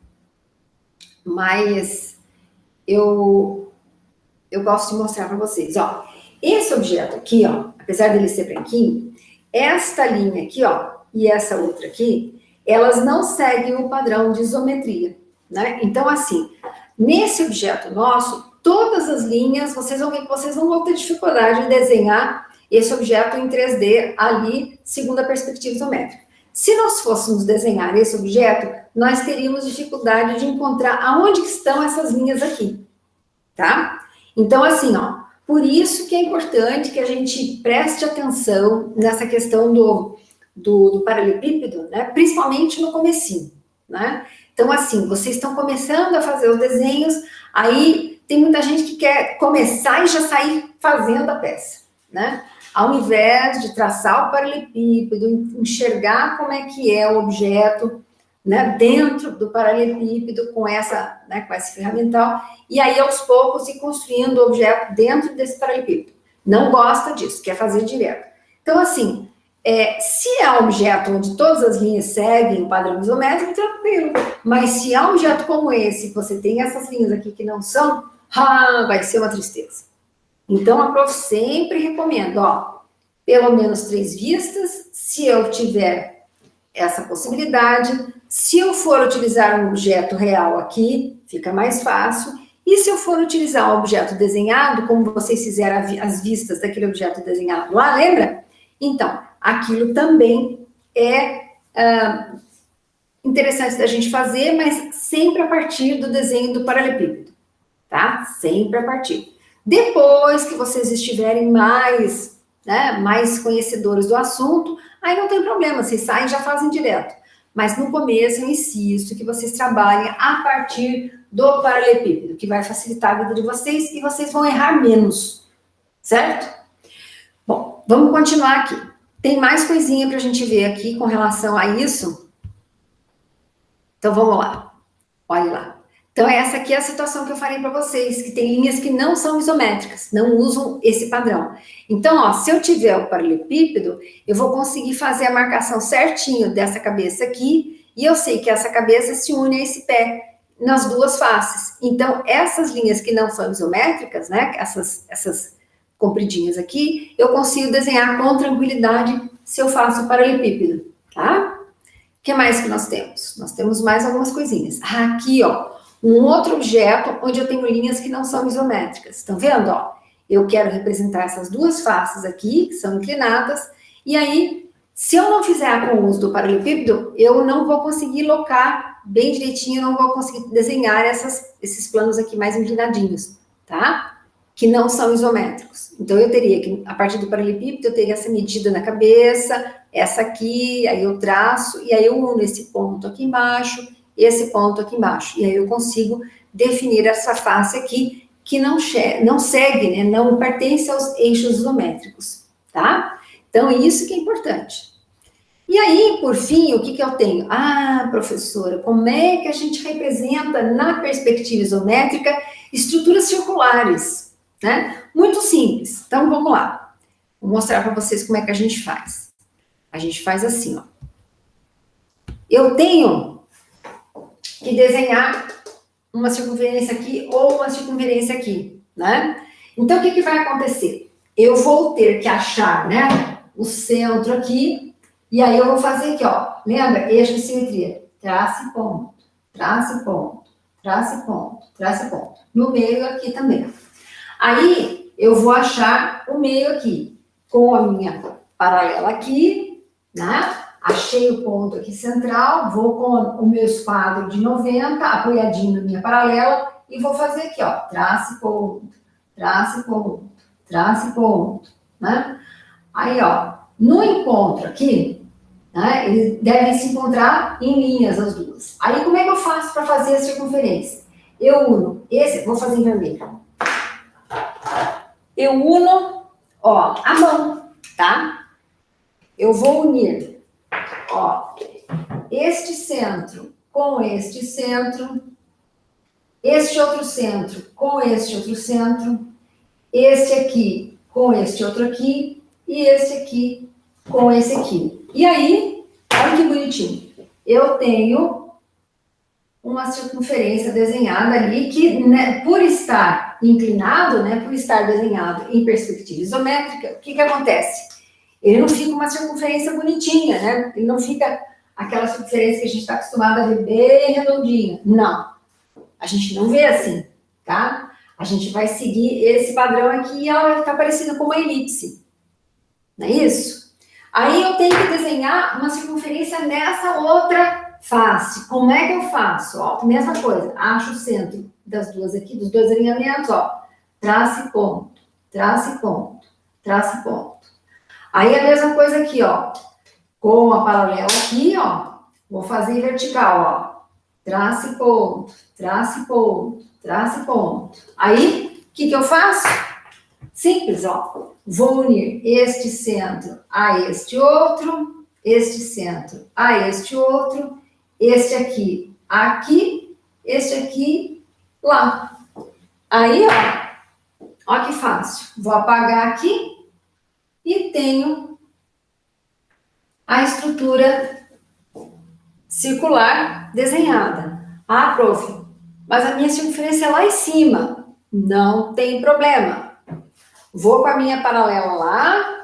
mas eu gosto de mostrar para vocês, ó. Esse objeto aqui, ó, apesar dele ser branquinho, esta linha aqui, ó, e essa outra aqui, elas não seguem o padrão de isometria, né? Então, assim, nesse objeto nosso, todas as linhas, vocês vão ver que vocês não vão ter dificuldade de desenhar esse objeto em 3D ali, segundo a perspectiva isométrica. Se nós fôssemos desenhar esse objeto, nós teríamos dificuldade de encontrar aonde estão essas linhas aqui, tá? Então, assim, ó, por isso que é importante que a gente preste atenção nessa questão do paralelepípedo, né? Principalmente no comecinho, né? Então, assim, vocês estão começando a fazer os desenhos, aí tem muita gente que quer começar e já sair fazendo a peça, né? Ao invés de traçar o paralelepípedo, enxergar como é que é o objeto, né, dentro do paralelepípedo com esse ferramental, e aí aos poucos ir construindo o objeto dentro desse paralelepípedo. Não gosta disso, quer fazer direto. Então, assim, se é um objeto onde todas as linhas seguem o padrão isométrico, tranquilo. Mas se é um objeto como esse, você tem essas linhas aqui que não são, vai ser uma tristeza. Então, a prof sempre recomenda, ó, pelo menos 3 vistas, se eu tiver essa possibilidade. Se eu for utilizar um objeto real aqui, fica mais fácil. E se eu for utilizar um objeto desenhado, como vocês fizeram as vistas daquele objeto desenhado lá, lembra? Então, aquilo também é interessante da gente fazer, mas sempre a partir do desenho do paralelepípedo, tá? Sempre a partir. Depois que vocês estiverem mais conhecedores do assunto, aí não tem problema, vocês saem e já fazem direto. Mas no começo eu insisto que vocês trabalhem a partir do paralelepípedo, que vai facilitar a vida de vocês e vocês vão errar menos, certo? Bom, vamos continuar aqui. Tem mais coisinha para a gente ver aqui com relação a isso. Então vamos lá, olha lá. Então, essa aqui é a situação que eu falei para vocês, que tem linhas que não são isométricas, não usam esse padrão. Então, ó, se eu tiver o paralelepípedo, eu vou conseguir fazer a marcação certinho dessa cabeça aqui, e eu sei que essa cabeça se une a esse pé. nas duas faces. Então, essas linhas que não são isométricas, né, essas compridinhas aqui, eu consigo desenhar com tranquilidade se eu faço paralelepípedo, tá? O que mais que nós temos? Nós temos mais algumas coisinhas. Aqui, ó, um outro objeto onde eu tenho linhas que não são isométricas. Estão vendo, ó? Eu quero representar essas duas faces aqui, que são inclinadas, e aí, se eu não fizer com o uso do paralelepípedo, eu não vou conseguir locar bem direitinho, eu não vou conseguir desenhar esses planos aqui mais inclinadinhos, tá? Que não são isométricos. Então, eu teria que, a partir do paralelepípedo, eu teria essa medida na cabeça, essa aqui, aí eu traço, e aí eu uno esse ponto aqui embaixo, esse ponto aqui embaixo, e aí eu consigo definir essa face aqui, que não segue, né, não pertence aos eixos isométricos, tá? Então, isso que é importante. E aí, por fim, o que eu tenho? Ah, professora, como é que a gente representa na perspectiva isométrica estruturas circulares, né? Muito simples. Então, vamos lá. Vou mostrar para vocês como é que a gente faz. A gente faz assim, ó. Eu tenho que desenhar uma circunferência aqui ou uma circunferência aqui, né? Então, o que vai acontecer? Eu vou ter que achar, né, o centro aqui, e aí eu vou fazer aqui, ó, lembra? Eixo de simetria. Trace ponto, trace ponto, trace ponto, trace ponto. No meio aqui também. Aí, eu vou achar o meio aqui, com a minha paralela aqui, né? Achei o ponto aqui central, vou com o meu esquadro de 90, apoiadinho na minha paralela, e vou fazer aqui, ó, trace ponto, trace ponto, trace ponto, né? Aí, ó, no encontro aqui, né, eles devem se encontrar em linhas as duas. Aí, como é que eu faço para fazer a circunferência? Eu uno esse, vou fazer em vermelho. Eu uno, ó, a mão, tá? Eu vou unir, ó, este centro com este centro, este outro centro com este outro centro, este aqui com este outro aqui, e este aqui com esse aqui. E aí, olha que bonitinho. Eu tenho uma circunferência desenhada ali que, né, por estar inclinado, né, por estar desenhado em perspectiva isométrica, o que acontece? Ele não fica uma circunferência bonitinha, né? Ele não fica aquela circunferência que a gente está acostumado a ver bem redondinha. Não. A gente não vê assim, tá? A gente vai seguir esse padrão aqui e ela vai ficar parecida com uma elipse. Não é isso? Aí eu tenho que desenhar uma circunferência nessa outra face. Como é que eu faço? Ó, mesma coisa. Acho o centro das duas aqui, dos dois alinhamentos, ó. Trace ponto, trace ponto, trace ponto. Aí a mesma coisa aqui, ó. Com a paralela aqui, ó. Vou fazer vertical, ó. Trace ponto, trace ponto, trace ponto. Aí, o que eu faço? Simples, ó. Vou unir este centro a este outro, este centro a este outro, este aqui aqui, este aqui lá. Aí, ó que fácil. Vou apagar aqui e tenho a estrutura circular desenhada. Ah, prof, mas a minha circunferência é lá em cima. Não tem problema. Vou com a minha paralela lá,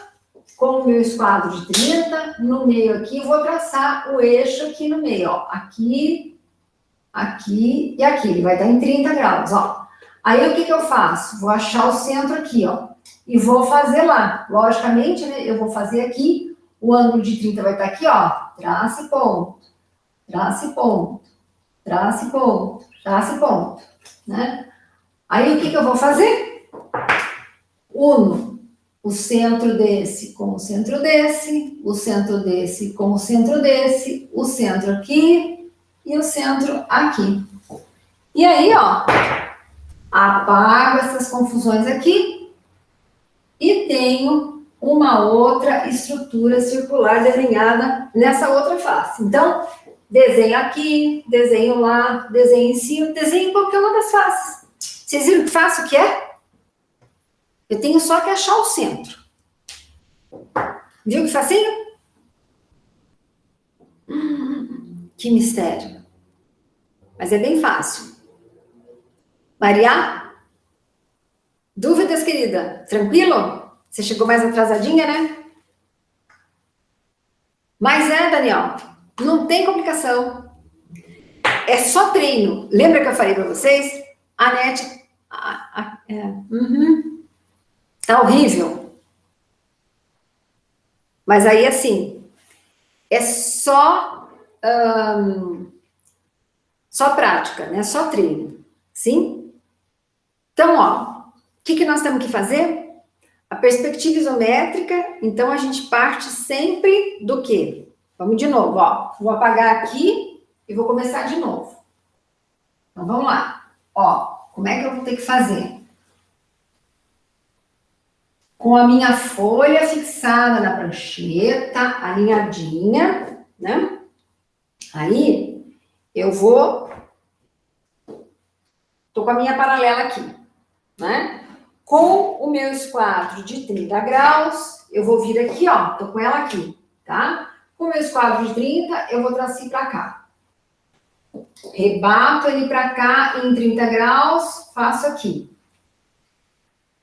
com o meu esquadro de 30, no meio aqui, vou traçar o eixo aqui no meio, ó. Aqui, aqui e aqui. Ele vai estar em 30 graus, ó. Aí, o que eu faço? Vou achar o centro aqui, ó. E vou fazer lá. Logicamente, né, eu vou fazer aqui, o ângulo de 30 vai estar aqui, ó. Trace ponto, trace ponto, trace ponto, trace ponto, né? Aí, o que eu vou fazer? Uno o centro desse com o centro desse, o centro desse com o centro desse, o centro aqui e o centro aqui. E aí, ó, apago essas confusões aqui e tenho uma outra estrutura circular desenhada nessa outra face. Então, desenho aqui, desenho lá, desenho em cima, desenho em qualquer uma das faces. Vocês viram que fácil que é? Eu tenho só que achar o centro. Viu que facinho? Que mistério. mas é bem fácil. Maria? Dúvidas, querida? Tranquilo? Você chegou mais atrasadinha, né? Mas Daniel, não tem complicação. É só treino. Lembra que eu falei para vocês? A net... Tá horrível. Mas aí, assim, é só prática, né? Só treino. Sim? Então, ó, o que nós temos que fazer? A perspectiva isométrica, então a gente parte sempre do quê? Vamos de novo, ó. Vou apagar aqui e vou começar de novo. Então, vamos lá. Ó, como é que eu vou ter que fazer? Com a minha folha fixada na prancheta, alinhadinha, né? Aí, eu vou... Tô com a minha paralela aqui, né? Com o meu esquadro de 30 graus, eu vou vir aqui, ó, tô com ela aqui, tá? Com o meu esquadro de 30, eu vou trazer para cá. Rebato ele para cá em 30 graus, faço aqui.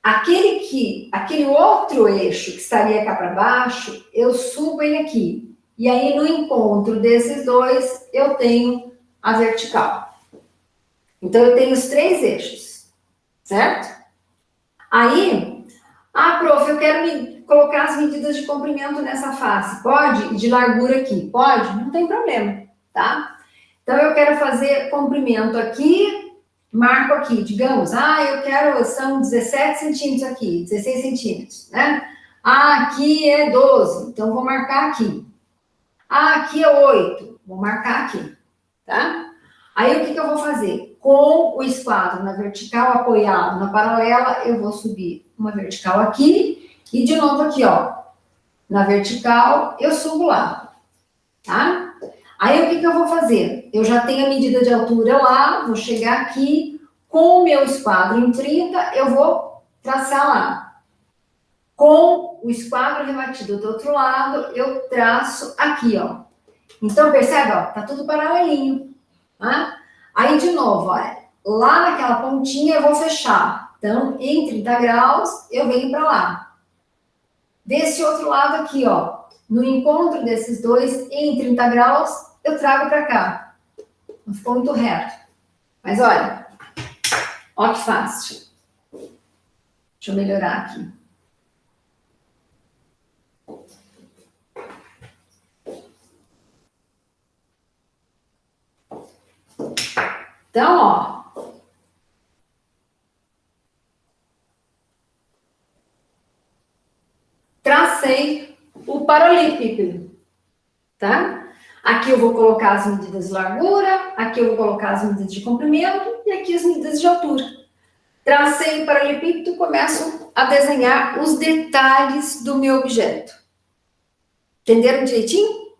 Aquele outro eixo que estaria cá para baixo, eu subo ele aqui. E aí, no encontro desses dois, eu tenho a vertical. Então, eu tenho os 3 eixos, certo? Aí, prof, eu quero colocar as medidas de comprimento nessa face. Pode? E de largura aqui. Pode? Não tem problema, tá? Então, eu quero fazer comprimento aqui, marco aqui. Digamos, são 17 centímetros aqui, 16 centímetros, né? Aqui é 12, então vou marcar aqui. Aqui é 8, vou marcar aqui, tá? Aí, o que eu vou fazer? Com o esquadro na vertical apoiado na paralela, eu vou subir uma vertical aqui e de novo aqui, ó. Na vertical, eu subo lá, tá? Aí, o que eu vou fazer? Eu já tenho a medida de altura lá, vou chegar aqui, com o meu esquadro em 30, eu vou traçar lá. Com o esquadro rebatido do outro lado, eu traço aqui, ó. Então, percebe, ó? Tá tudo paralelinho, tá? Aí, de novo, olha, lá naquela pontinha eu vou fechar. Então, em 30 graus, eu venho para lá. Desse outro lado aqui, ó, no encontro desses dois, em 30 graus, eu trago para cá. Não ficou muito reto. Mas, olha, ó que fácil. Deixa eu melhorar aqui. Então, ó. Tracei o paralelepípedo, tá? Aqui eu vou colocar as medidas de largura, aqui eu vou colocar as medidas de comprimento e aqui as medidas de altura. Tracei o paralelepípedo e começo a desenhar os detalhes do meu objeto. Entenderam direitinho?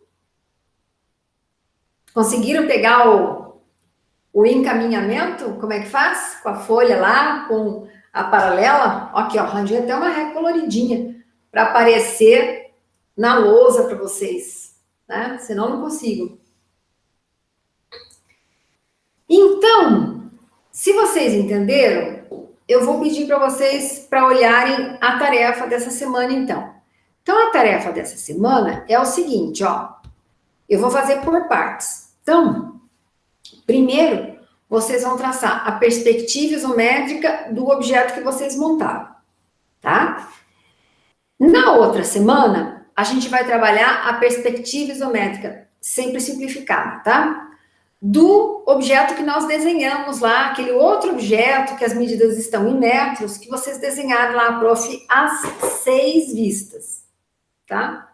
Conseguiram pegar o encaminhamento? Como é que faz? Com a folha lá, com a paralela. Aqui, ó, arranjei até uma ré coloridinha para aparecer na lousa para vocês, né? Senão não consigo. Então, se vocês entenderam, eu vou pedir para vocês para olharem a tarefa dessa semana, então. Então, a tarefa dessa semana é o seguinte, ó. Eu vou fazer por partes. Então, primeiro, vocês vão traçar a perspectiva isométrica do objeto que vocês montaram, tá? Na outra semana, a gente vai trabalhar a perspectiva isométrica, sempre simplificada, tá? Do objeto que nós desenhamos lá, aquele outro objeto que as medidas estão em metros, que vocês desenharam lá, prof, as 6 vistas, tá?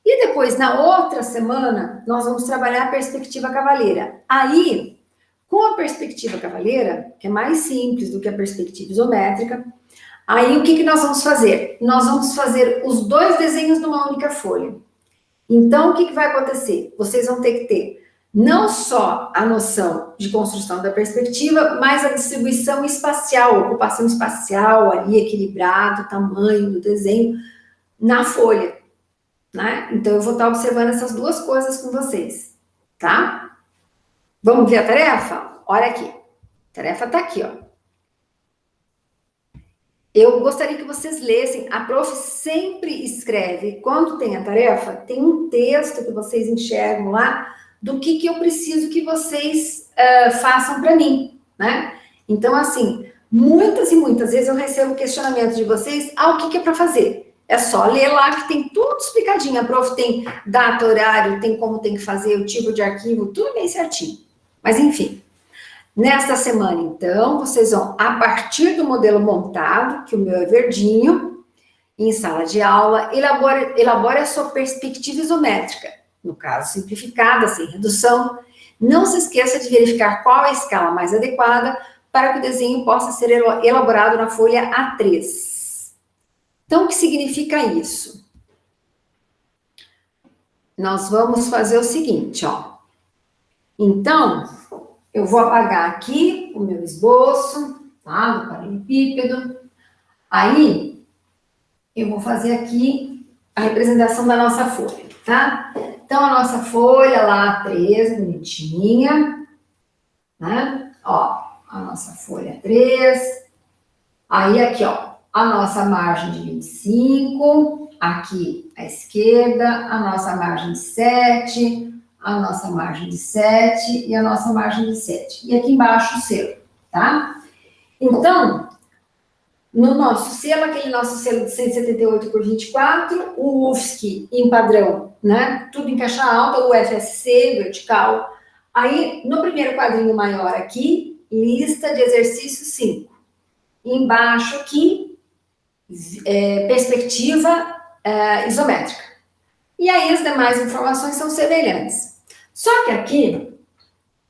E depois, na outra semana, nós vamos trabalhar a perspectiva cavaleira. Aí, com a perspectiva cavaleira, que é mais simples do que a perspectiva isométrica, aí o que nós vamos fazer? Nós vamos fazer os 2 desenhos numa única folha. Então, o que vai acontecer? Vocês vão ter que ter não só a noção de construção da perspectiva, mas a distribuição espacial, ocupação espacial ali, equilibrado, o tamanho do desenho na folha, né? Então, eu vou estar observando essas 2 coisas com vocês, tá? Vamos ver a tarefa? olha aqui. A tarefa está aqui, ó. Eu gostaria que vocês lessem. A prof sempre escreve, quando tem a tarefa, tem um texto que vocês enxergam lá do que eu preciso que vocês façam para mim, né? Então, assim, muitas e muitas vezes eu recebo questionamento de vocês, o que é para fazer? É só ler lá que tem tudo explicadinho. A prof tem data, horário, tem como tem que fazer, o tipo de arquivo, tudo bem certinho. Mas, enfim. Nesta semana, então, vocês vão, a partir do modelo montado, que o meu é verdinho, em sala de aula, elabore a sua perspectiva isométrica, no caso, simplificada, sem redução. Não se esqueça de verificar qual é a escala mais adequada para que o desenho possa ser elaborado na folha A3. Então, o que significa isso? Nós vamos fazer o seguinte, ó. Então, eu vou apagar aqui o meu esboço, tá? Do paralelepípedo. Aí, eu vou fazer aqui a representação da nossa folha, tá? Então, a nossa folha lá, A3, bonitinha, né? Ó, a nossa folha 3. Aí, aqui, ó, a nossa margem de 25. Aqui, à esquerda, a nossa margem de 7. A nossa margem de 7 e a nossa margem de 7. E aqui embaixo o selo, tá? Então, no nosso selo, aquele nosso selo de 178 por 24, o UFSC em padrão, né? Tudo em caixa alta, o FSC, vertical. Aí, no primeiro quadrinho maior aqui, lista de exercício 5. Embaixo aqui, perspectiva isométrica. E aí, as demais informações são semelhantes. Só que aqui,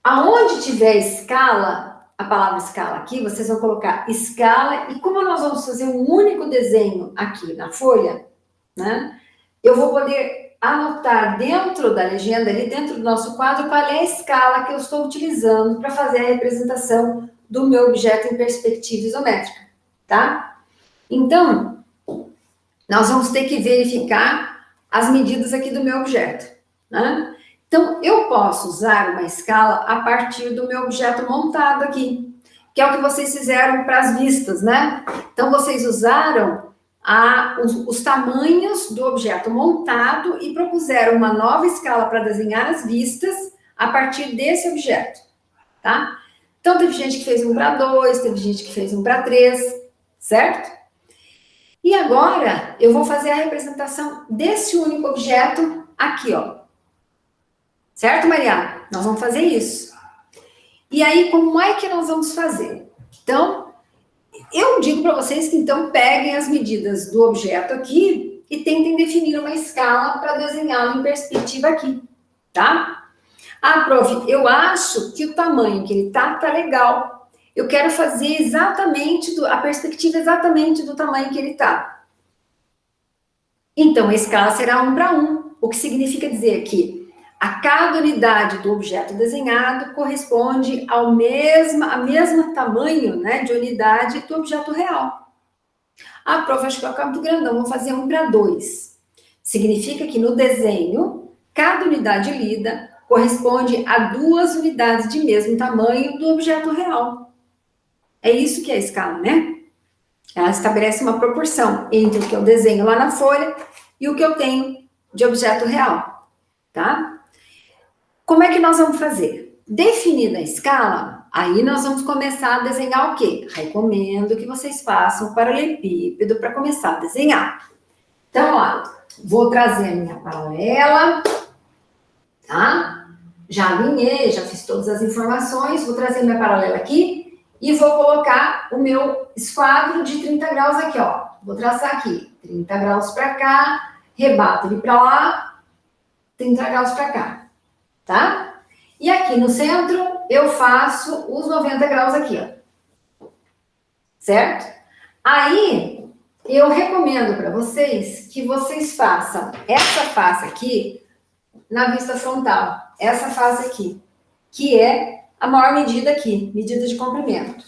aonde tiver escala, a palavra escala aqui, vocês vão colocar escala, e como nós vamos fazer um único desenho aqui na folha, né? Eu vou poder anotar dentro da legenda, ali dentro do nosso quadro, qual é a escala que eu estou utilizando para fazer a representação do meu objeto em perspectiva isométrica, tá? Então, nós vamos ter que verificar as medidas aqui do meu objeto, né? Então, eu posso usar uma escala a partir do meu objeto montado aqui, que é o que vocês fizeram para as vistas, né? Então, vocês usaram os tamanhos do objeto montado e propuseram uma nova escala para desenhar as vistas a partir desse objeto, tá? Então, teve gente que fez 1 para 2, teve gente que fez 1 para 3, certo? E agora, eu vou fazer a representação desse único objeto aqui, ó. Certo, Mariana? Nós vamos fazer isso. E aí, como é que nós vamos fazer? Então, eu digo para vocês que, então, peguem as medidas do objeto aqui e tentem definir uma escala para desenhá-lo em perspectiva aqui, tá? Prof, eu acho que o tamanho que ele tá legal. Eu quero fazer exatamente a perspectiva exatamente do tamanho que ele tá. Então, a escala será 1 para 1, o que significa dizer que a cada unidade do objeto desenhado corresponde ao mesmo tamanho, né, de unidade do objeto real. Prof, acho que vai ficar muito grandão, vou fazer 1 para 2. Significa que no desenho, cada unidade lida corresponde a 2 unidades de mesmo tamanho do objeto real. É isso que é a escala, né? Ela estabelece uma proporção entre o que eu desenho lá na folha e o que eu tenho de objeto real, tá? Como é que nós vamos fazer? Definida a escala, aí nós vamos começar a desenhar o quê? Recomendo que vocês façam o paralelepípedo para começar a desenhar. Então, ó, vou trazer a minha paralela, tá? Já alinhei, já fiz todas as informações, vou trazer minha paralela aqui e vou colocar o meu esquadro de 30 graus aqui, ó. Vou traçar aqui, 30 graus para cá, rebato ele para lá, 30 graus para cá. Tá? E aqui no centro, eu faço os 90 graus aqui, ó. Certo? Aí, eu recomendo para vocês que vocês façam essa face aqui na vista frontal. Essa face aqui, que é a maior medida aqui, medida de comprimento.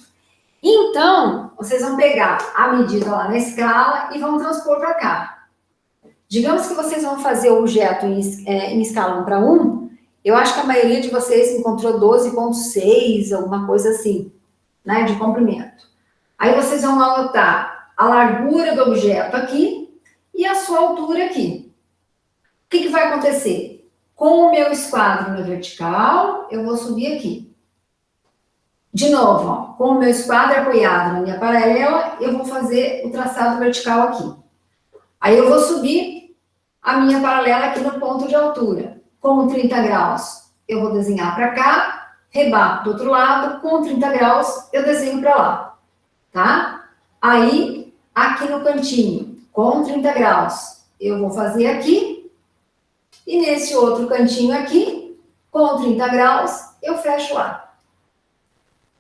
Então, vocês vão pegar a medida lá na escala e vão transpor para cá. Digamos que vocês vão fazer o objeto em escala 1 para 1, Eu acho que a maioria de vocês encontrou 12,6, alguma coisa assim, né, de comprimento. Aí vocês vão anotar a largura do objeto aqui e a sua altura aqui. O que vai acontecer? Com o meu esquadro na vertical, eu vou subir aqui. De novo, ó, com o meu esquadro apoiado na minha paralela, eu vou fazer o traçado vertical aqui. Aí eu vou subir a minha paralela aqui no ponto de altura. Com 30 graus, eu vou desenhar para cá, rebato do outro lado, com 30 graus, eu desenho para lá, tá? Aí, aqui no cantinho, com 30 graus, eu vou fazer aqui, e nesse outro cantinho aqui, com 30 graus, eu fecho lá.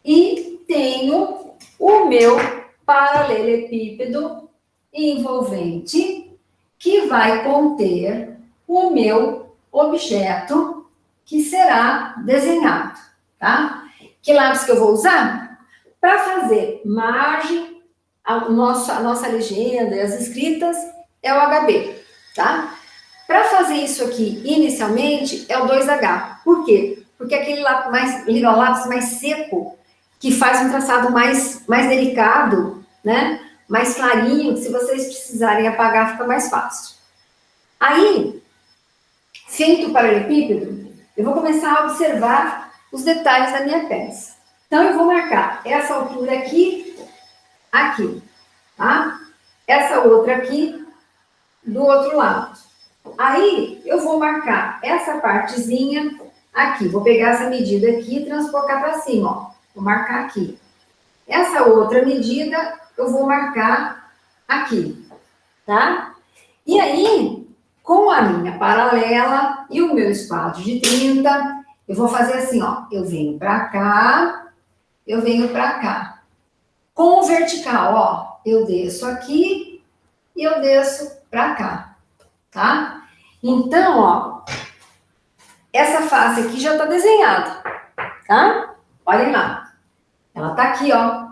E tenho o meu paralelepípedo envolvente, que vai conter o meu objeto que será desenhado, tá? Que lápis que eu vou usar? Para fazer margem, a nossa legenda e as escritas, é o HB, tá? Para fazer isso aqui, inicialmente, é o 2H. Por quê? Porque aquele lápis mais seco, que faz um traçado mais delicado, né? Mais clarinho, que se vocês precisarem apagar, fica mais fácil. Aí, feito o paralelepípedo, eu vou começar a observar os detalhes da minha peça. Então, eu vou marcar essa altura aqui, aqui, tá? Essa outra aqui, do outro lado. Aí, eu vou marcar essa partezinha aqui. Vou pegar essa medida aqui e transpor cá para cima, ó. Vou marcar aqui. Essa outra medida, eu vou marcar aqui, tá? E aí, com a minha paralela e o meu esquadro de 30, eu vou fazer assim, ó. Eu venho para cá, eu venho para cá. Com o vertical, ó, eu desço aqui e eu desço para cá, tá? Então, ó, essa face aqui já tá desenhada, tá? Olhem lá. Ela tá aqui, ó.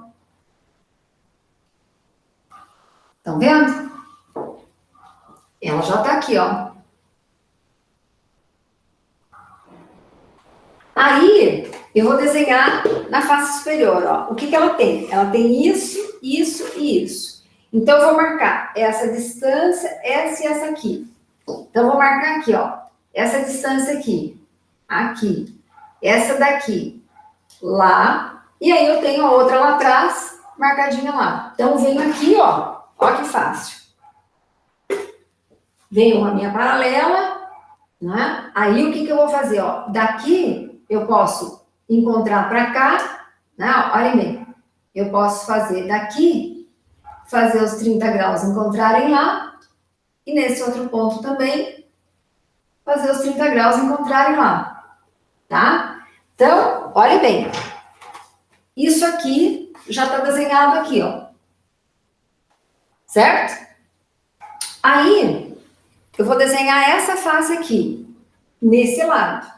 Estão vendo? Ela já tá aqui, ó. Aí, eu vou desenhar na face superior, ó. O que ela tem? Ela tem isso, isso e isso. Então, eu vou marcar essa distância, essa e essa aqui. Então, eu vou marcar aqui, ó. Essa distância aqui. Aqui. Essa daqui. Lá. E aí, eu tenho a outra lá atrás, marcadinha lá. Então, eu venho aqui, ó. Ó que fácil. Venho a minha paralela, né? Aí, o que eu vou fazer, ó? Daqui, eu posso encontrar para cá, né? Olhem bem. Eu posso fazer daqui, fazer os 30 graus encontrarem lá. E nesse outro ponto também, fazer os 30 graus encontrarem lá, tá? Então, olhe bem. Isso aqui já está desenhado aqui, ó. Certo? Aí, eu vou desenhar essa face aqui, nesse lado.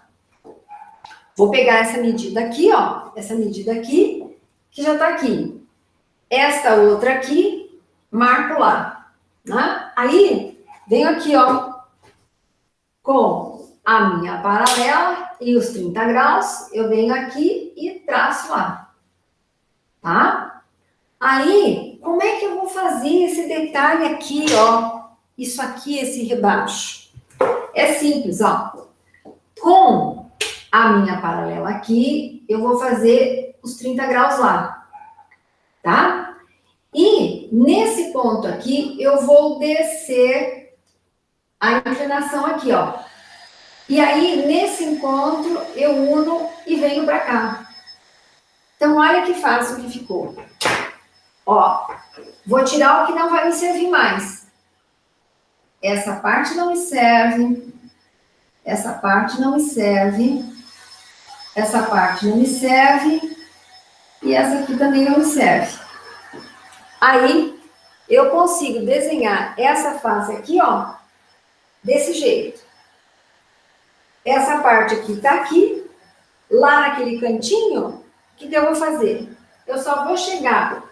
Vou pegar essa medida aqui, ó. Essa medida aqui, que já está aqui. Esta outra aqui, marco lá, né? Aí, venho aqui, ó, com a minha paralela e os 30 graus, eu venho aqui e traço lá, tá? Aí, como é que eu vou fazer esse detalhe aqui, ó? Isso aqui, esse rebaixo. É simples, ó. Com a minha paralela aqui, eu vou fazer os 30 graus lá, tá? E nesse ponto aqui, eu vou descer a inclinação aqui, ó. E aí, nesse encontro, eu uno e venho para cá. Então, olha que fácil que ficou. Ó, vou tirar o que não vai me servir mais. Essa parte não me serve. Essa parte não me serve. Essa parte não me serve. E essa aqui também não me serve. Aí, eu consigo desenhar essa face aqui, ó, desse jeito. Essa parte aqui tá aqui. Lá naquele cantinho, o que eu vou fazer? Eu só vou chegar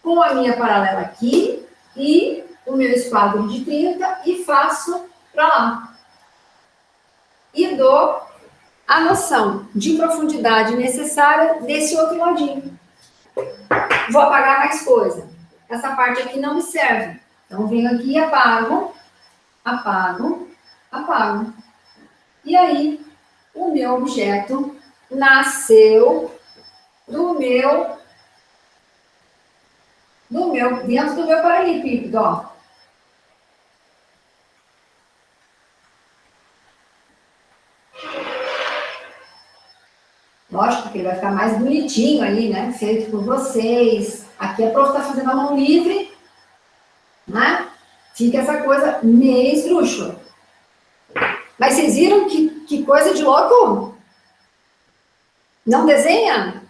com a minha paralela aqui e o meu esquadro de 30 e faço para lá. E dou a noção de profundidade necessária desse outro ladinho. Vou apagar mais coisa. Essa parte aqui não me serve. Então, venho aqui e apago, apago, apago. E aí, o meu objeto nasceu dentro do meu paralelepípedo, ó. Lógico que ele vai ficar mais bonitinho ali, né? Feito por vocês. Aqui a prof tá fazendo a mão livre, né? Fica essa coisa meio esdrúxula. Mas vocês viram que coisa de louco? Não desenha?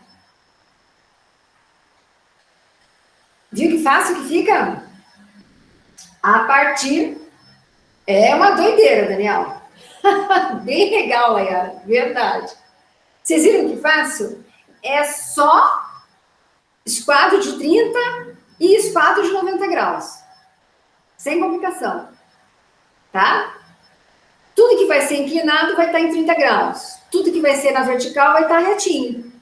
Viu que fácil que fica? A partir... É uma doideira, Daniel. Bem legal, Layara. Verdade. Vocês viram que fácil? É só esquadro de 30 e esquadro de 90 graus. Sem complicação. Tá? Tudo que vai ser inclinado vai estar em 30 graus. Tudo que vai ser na vertical vai estar retinho.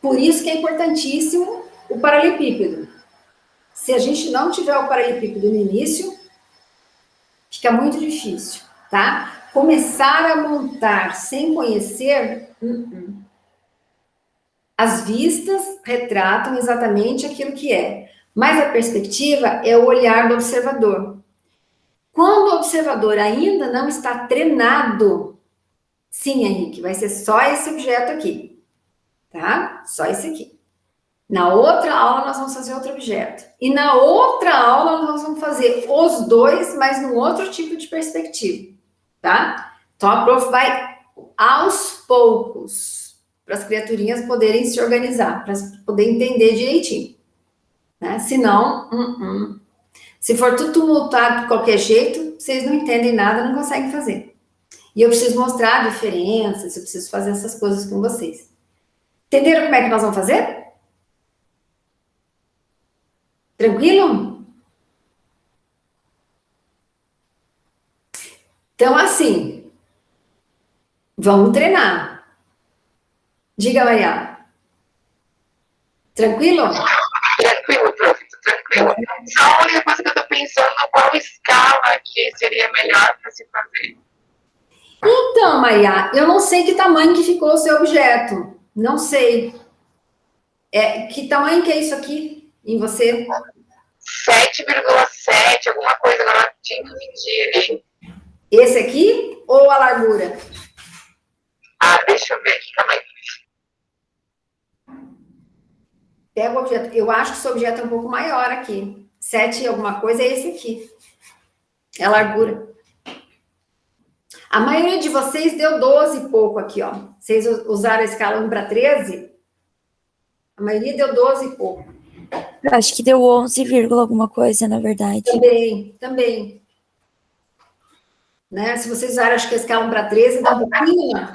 Por isso que é importantíssimo o paralelepípedo. Se a gente não tiver o paralelepípedo no início, fica muito difícil, tá? Começar a montar sem conhecer, as vistas retratam exatamente aquilo que é. Mas a perspectiva é o olhar do observador. Quando o observador ainda não está treinado, sim, Henrique, vai ser só esse objeto aqui, tá? Só esse aqui. Na outra aula, nós vamos fazer outro objeto. E na outra aula, nós vamos fazer os dois, mas num outro tipo de perspectiva, tá? Então, a prof vai aos poucos, para as criaturinhas poderem se organizar, para poder entender direitinho. Né? Senão, se for tudo tumultuado de qualquer jeito, vocês não entendem nada, não conseguem fazer. E eu preciso mostrar a diferença, eu preciso fazer essas coisas com vocês. Entenderam como é que nós vamos fazer? Tranquilo? Então, assim, vamos treinar. Diga, Maria. Tranquilo? Tranquilo, prof, tranquilo. Só a única coisa que eu tô pensando qual escala que seria melhor para se fazer. Então, Maria, eu não sei que tamanho que ficou o seu objeto. Não sei. Que tamanho que é isso aqui em você? 7,7, alguma coisa, agora tinha que medir ali. Esse aqui ou a largura? Deixa eu ver aqui, calma aí. Pega o objeto. Eu acho que o seu objeto é um pouco maior aqui. 7 e alguma coisa é esse aqui. É a largura. A maioria de vocês deu 12 e pouco aqui, ó. Vocês usaram a escala 1 para 13? A maioria deu 12 e pouco. Eu acho que deu 11, alguma coisa, na verdade. Também. Né? Se vocês usaram, acho que a escala 1 para 13, dá um pouquinho.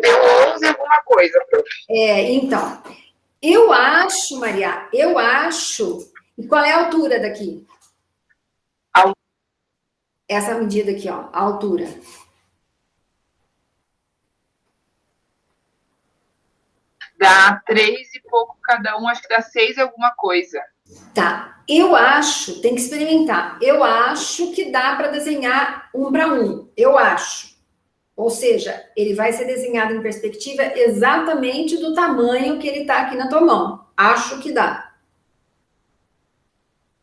Deu 11 alguma coisa, prof. Então. Eu acho, Maria, E qual é a altura daqui? Essa medida aqui, ó, a altura. Dá 3 e pouco cada um, acho que dá 6 alguma coisa. Tá, eu acho, tem que experimentar. Eu acho que dá para desenhar 1 para 1. Eu acho. Ou seja, ele vai ser desenhado em perspectiva exatamente do tamanho que ele está aqui na tua mão. Acho que dá.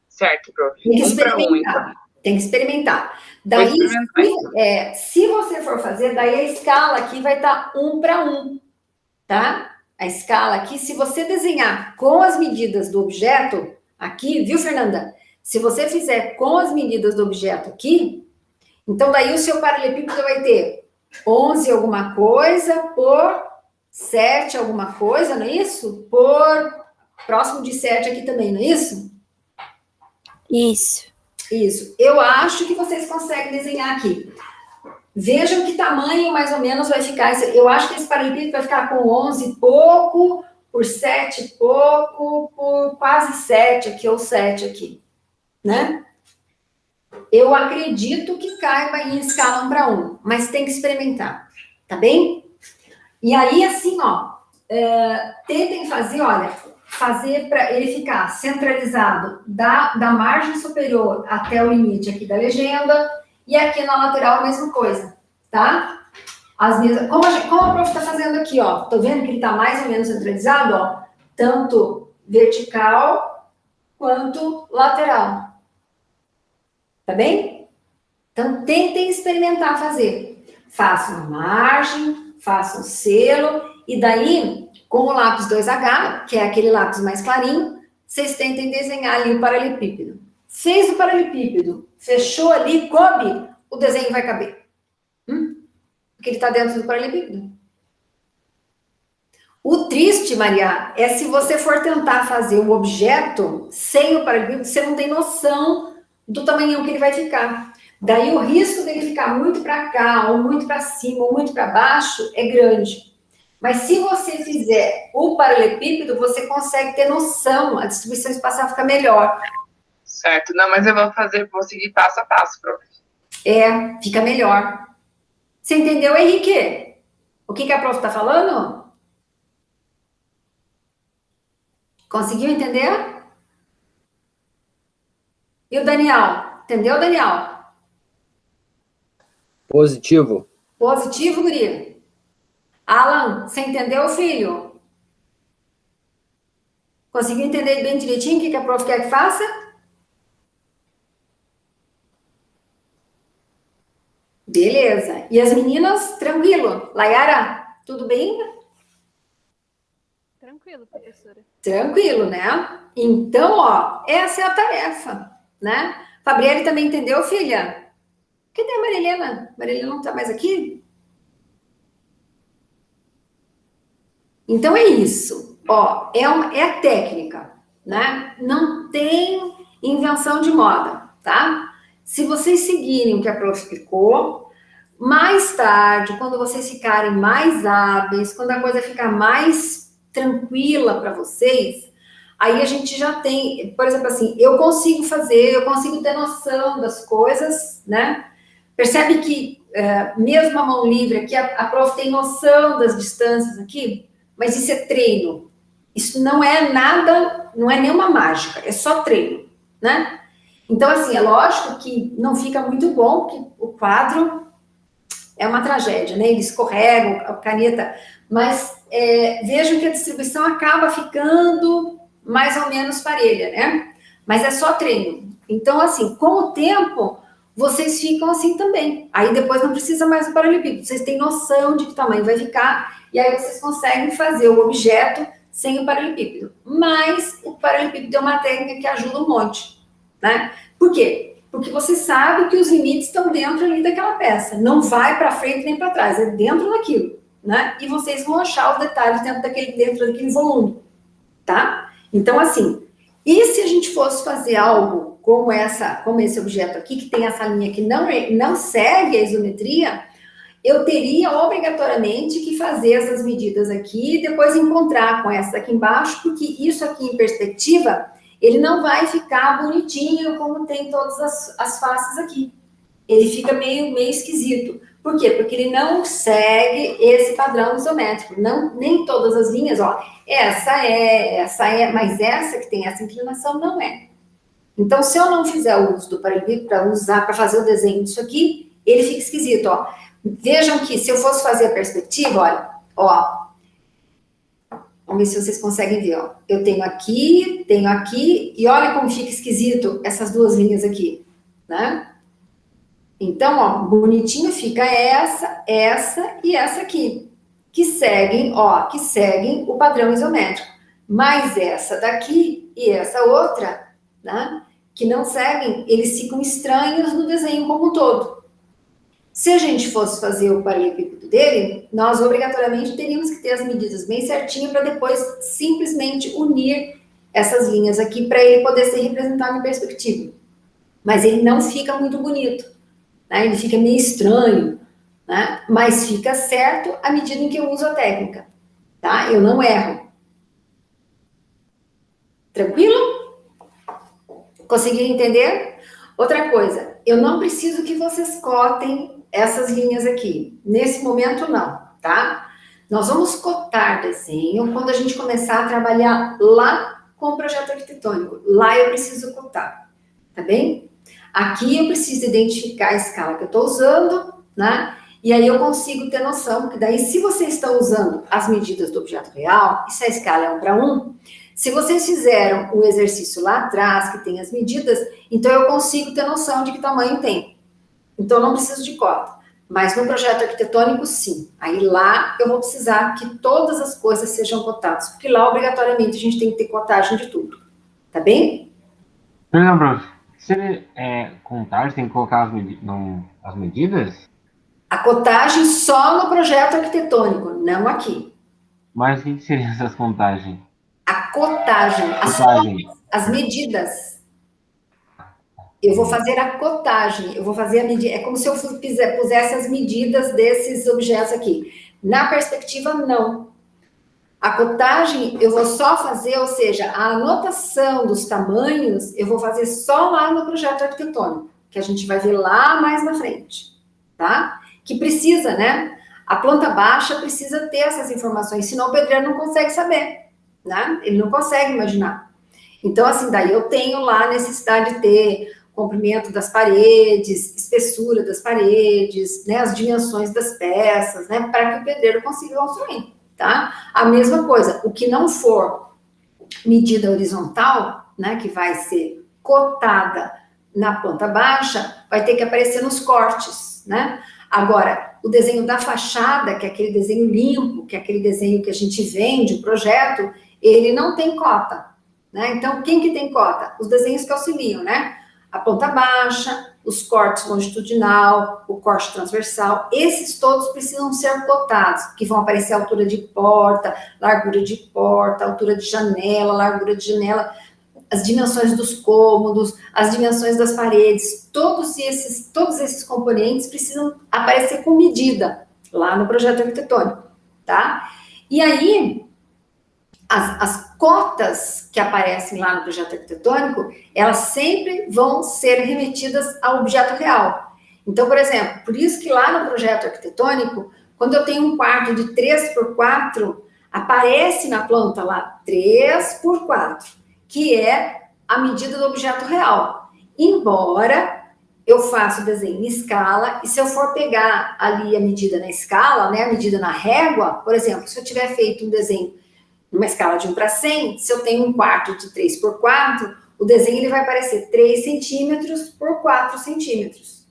Certo, prof. Tem que 1 para 1, experimentar. então. Tem que experimentar. Daí, se você for fazer, daí a escala aqui vai estar 1 para 1, tá? A escala aqui, se você desenhar com as medidas do objeto aqui, viu, Fernanda? Se você fizer com as medidas do objeto aqui, então daí o seu paralelepípedo vai ter 11 alguma coisa por 7 alguma coisa, não é isso? Por próximo de 7 aqui também, não é isso? Isso. Eu acho que vocês conseguem desenhar aqui. Vejam que tamanho mais ou menos vai ficar. Eu acho que esse paralelepípedo vai ficar com 11 e pouco, por 7 e pouco, por quase 7 aqui, ou 7 aqui, né? eu acredito que caiba em escala 1 para 1, mas tem que experimentar, tá bem? E aí, assim, ó, tentem fazer, olha, fazer para ele ficar centralizado da margem superior até o limite aqui da legenda, e aqui na lateral a mesma coisa, tá? Como a prof está fazendo aqui, ó, tô vendo que ele está mais ou menos centralizado, ó, tanto vertical quanto lateral. Tá bem? Então, tentem experimentar fazer. Façam a margem, façam o selo, e daí, com o lápis 2H, que é aquele lápis mais clarinho, vocês tentem desenhar ali o paralelepípedo. Fez o paralelepípedo, fechou ali, coube, o desenho vai caber. Porque ele está dentro do paralelepípedo. O triste, Maria, é se você for tentar fazer um objeto sem o paralelepípedo, você não tem noção do tamanho que ele vai ficar. Daí o risco dele ficar muito para cá, ou muito para cima, ou muito para baixo, é grande. Mas se você fizer o paralelepípedo, você consegue ter noção, a distribuição espacial fica melhor. Certo, não, mas eu vou seguir passo a passo, prof. Fica melhor. Você entendeu, Henrique? O que a prof está falando? Conseguiu entender? E o Daniel? Entendeu, Daniel? Positivo. Positivo, guri. Alan, você entendeu, filho? Conseguiu entender bem direitinho o que a prof quer que faça? Beleza. E as meninas, tranquilo. Layara, tudo bem? Tranquilo, professora. Tranquilo, né? Então, ó, essa é a tarefa, né? Fabriele também entendeu, filha? Cadê a Marilena? Marilena não tá mais aqui? Então, é isso. Ó, é a técnica, né? Não tem invenção de moda, tá? Se vocês seguirem o que a prof explicou, mais tarde, quando vocês ficarem mais hábeis, quando a coisa ficar mais tranquila para vocês, aí a gente já tem, por exemplo, assim, eu consigo ter noção das coisas, né? Percebe que, mesmo a mão livre aqui, a prof tem noção das distâncias aqui, mas isso é treino. Isso não é nada, não é nenhuma mágica, é só treino, né? Então, assim, é lógico que não fica muito bom, porque o quadro é uma tragédia, né? Ele escorrega, a caneta, mas vejam que a distribuição acaba ficando mais ou menos parelha, né? Mas é só treino. Então, assim, com o tempo, vocês ficam assim também. Aí depois não precisa mais do paralelepípedo. Vocês têm noção de que tamanho vai ficar, e aí vocês conseguem fazer o objeto sem o paralelepípedo. Mas o paralelepípedo é uma técnica que ajuda um monte, né? Por quê? Porque você sabe que os limites estão dentro ali daquela peça. Não vai para frente nem para trás, é dentro daquilo, né? E vocês vão achar os detalhes dentro daquele volume, tá? Então, assim, e se a gente fosse fazer algo como esse objeto aqui, que tem essa linha que não segue a isometria, eu teria obrigatoriamente que fazer essas medidas aqui e depois encontrar com essa aqui embaixo, porque isso aqui em perspectiva, ele não vai ficar bonitinho como tem todas as faces aqui. Ele fica meio esquisito. Por quê? Porque ele não segue esse padrão isométrico. Nem todas as linhas, ó, essa é, mas essa que tem essa inclinação não é. Então, se eu não fizer o uso do paralelepípedo para fazer o desenho disso aqui, ele fica esquisito, ó. Vejam que se eu fosse fazer a perspectiva, olha, ó, vamos ver se vocês conseguem ver, ó. Eu tenho aqui, e olha como fica esquisito essas duas linhas aqui, né? Então, ó, bonitinho fica essa e essa aqui, que seguem o padrão isométrico. Mas essa daqui e essa outra, né, que não seguem, eles ficam estranhos no desenho como um todo. Se a gente fosse fazer o paralelepípedo dele, nós obrigatoriamente teríamos que ter as medidas bem certinhas para depois simplesmente unir essas linhas aqui para ele poder ser representado em perspectiva. Mas ele não fica muito bonito, né? Ele fica meio estranho, né? Mas fica certo à medida em que eu uso a técnica, tá? Eu não erro. Tranquilo? Conseguiram entender? Outra coisa, eu não preciso que vocês cotem essas linhas aqui. Nesse momento, não, tá? Nós vamos cotar desenho quando a gente começar a trabalhar lá com o projeto arquitetônico. Lá eu preciso cotar, tá bem? Aqui eu preciso identificar a escala que eu estou usando, né? E aí eu consigo ter noção, porque daí se vocês estão usando as medidas do objeto real, e se a escala é 1 para 1, se vocês fizeram um exercício lá atrás, que tem as medidas, então eu consigo ter noção de que tamanho tem. Então eu não preciso de cota. Mas no projeto arquitetônico, sim. Aí lá eu vou precisar que todas as coisas sejam cotadas, porque lá obrigatoriamente a gente tem que ter cotagem de tudo. Tá bem? Não, prof. Se ele contar, tem que colocar as medidas? A cotagem só no projeto arquitetônico, não aqui. Mas o que seriam essas contagens? A cotagem, Cotagem. as medidas. Eu vou fazer a cotagem, eu vou fazer a medida. É como se eu pusesse as medidas desses objetos aqui. Na perspectiva, não. A cotagem eu vou só fazer, ou seja, a anotação dos tamanhos, eu vou fazer só lá no projeto arquitetônico, que a gente vai ver lá mais na frente, tá? Que precisa, né? A planta baixa precisa ter essas informações, senão o pedreiro não consegue saber, né? Ele não consegue imaginar. Então, assim, daí eu tenho lá a necessidade de ter comprimento das paredes, espessura das paredes, né, as dimensões das peças, né, para que o pedreiro consiga construir, tá? A mesma coisa, o que não for medida horizontal, né, que vai ser cotada na planta baixa, vai ter que aparecer nos cortes, né? Agora, o desenho da fachada, que é aquele desenho limpo, que é aquele desenho que a gente vende, o projeto, ele não tem cota, né? Então, quem que tem cota? Os desenhos que auxiliam, né? A planta baixa, os cortes longitudinal, o corte transversal, esses todos precisam ser cotados, que vão aparecer a altura de porta, largura de porta, altura de janela, largura de janela, as dimensões dos cômodos, as dimensões das paredes, todos esses componentes precisam aparecer com medida lá no projeto arquitetônico, tá? E aí, as cotas que aparecem lá no projeto arquitetônico, elas sempre vão ser remetidas ao objeto real. Então, por exemplo, por isso que lá no projeto arquitetônico, quando eu tenho um quarto de 3 por 4, aparece na planta lá 3 por 4, que é a medida do objeto real. Embora eu faça o desenho em escala, e se eu for pegar ali a medida na escala, né, a medida na régua, por exemplo, se eu tiver feito um desenho numa escala de 1 para 100, se eu tenho um quarto de 3 por 4, o desenho ele vai aparecer 3 centímetros por 4 centímetros.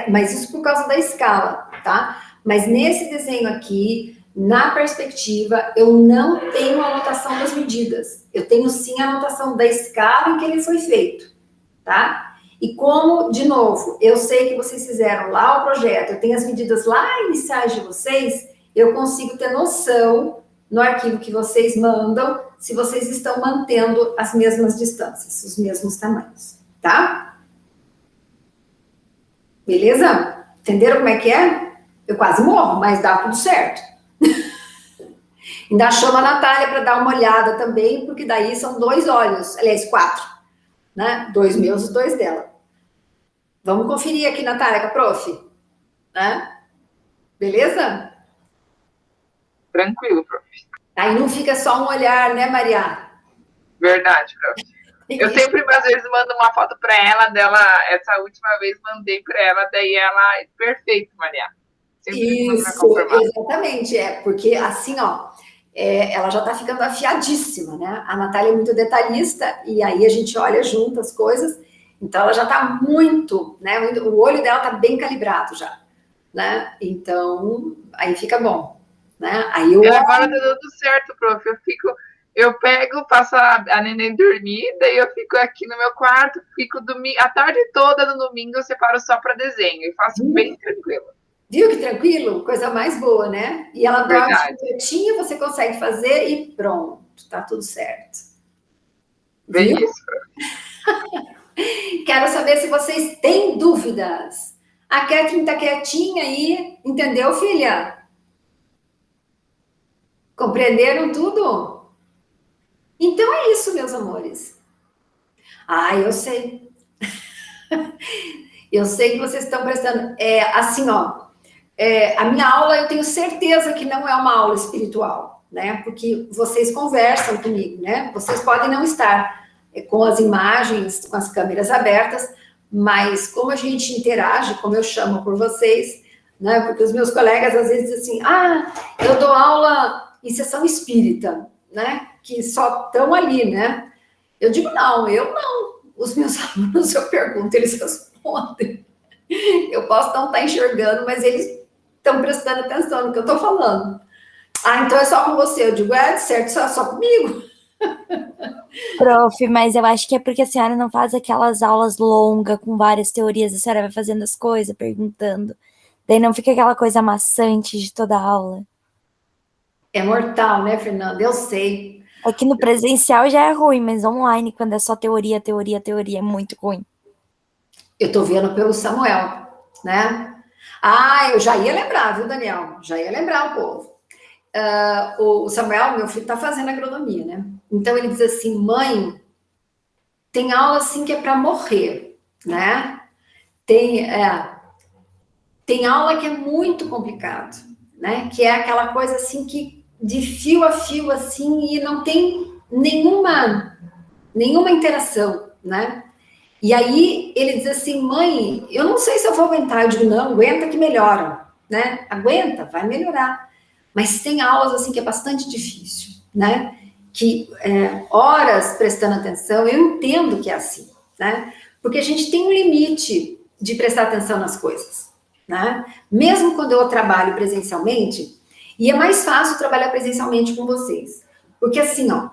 Mas isso por causa da escala, tá? Mas nesse desenho aqui, na perspectiva, eu não tenho a anotação das medidas. Eu tenho sim a anotação da escala em que ele foi feito, tá? E como, de novo, eu sei que vocês fizeram lá o projeto, eu tenho as medidas lá iniciais de vocês, eu consigo ter noção no arquivo que vocês mandam, se vocês estão mantendo as mesmas distâncias, os mesmos tamanhos, tá? Beleza? Entenderam como é que é? Eu quase morro, mas dá tudo certo. Ainda chama a Natália para dar uma olhada também, porque daí são 2 olhos, aliás, 4, né? 2 meus e 2 dela. Vamos conferir aqui, Natália, com a prof, né? Beleza? Tranquilo, prof. Aí não fica só um olhar, né, Maria? Verdade, prof. Eu sempre, às vezes, mando uma foto para ela dela. Essa última vez mandei para ela, daí ela, perfeito, Maria. Isso, exatamente, porque assim, ó, ela já tá ficando afiadíssima, né? A Natália é muito detalhista, e aí a gente olha junto as coisas, então ela já tá muito, né? O olho dela tá bem calibrado já, né? Então, aí fica bom, né? Aí eu... Agora tá dando certo, prof. Eu pego, passo a neném dormir, daí eu fico aqui no meu quarto, fico a tarde toda no domingo, eu separo só para desenho e faço bem tranquilo. Viu que tranquilo? Coisa mais boa, né? E ela dorme quietinha, você consegue fazer e pronto, tá tudo certo. Bem Viu? isso. Quero saber se vocês têm dúvidas. A Catherine tá quietinha aí, entendeu, filha? Compreenderam tudo? Então é isso, meus amores. Ah, eu sei. Eu sei que vocês estão prestando. Assim, ó, a minha aula eu tenho certeza que não é uma aula espiritual, né? Porque vocês conversam comigo, né? Vocês podem não estar com as imagens, com as câmeras abertas, mas como a gente interage, como eu chamo por vocês, né? Porque os meus colegas às vezes dizem assim, eu dou aula em sessão espírita, né? Que só estão ali, né? Eu digo, não, eu não. Os meus alunos, eu pergunto, eles respondem. Eu posso não estar enxergando, mas eles estão prestando atenção no que eu estou falando. Então é só com você. Eu digo, certo, só comigo. Prof, mas eu acho que é porque a senhora não faz aquelas aulas longas com várias teorias, a senhora vai fazendo as coisas, perguntando. Daí não fica aquela coisa maçante de toda a aula. É mortal, né, Fernanda? Eu sei. Aqui no presencial já é ruim, mas online, quando é só teoria, é muito ruim. Eu estou vendo pelo Samuel, né? Eu já ia lembrar, viu, Daniel? Já ia lembrar o povo. O Samuel, meu filho, está fazendo agronomia, né? Então ele diz assim, mãe, tem aula assim que é para morrer, né? Tem aula que é muito complicado, né? Que é aquela coisa assim que de fio a fio assim e não tem nenhuma interação, né? E aí ele diz assim, mãe, eu não sei se eu vou aguentar. Eu digo, não, aguenta que melhora, né? Aguenta, vai melhorar. Mas tem aulas assim que é bastante difícil, né? Que horas prestando atenção, eu entendo que é assim, né? Porque a gente tem um limite de prestar atenção nas coisas, né? Mesmo quando eu trabalho presencialmente, e é mais fácil trabalhar presencialmente com vocês, porque assim, ó,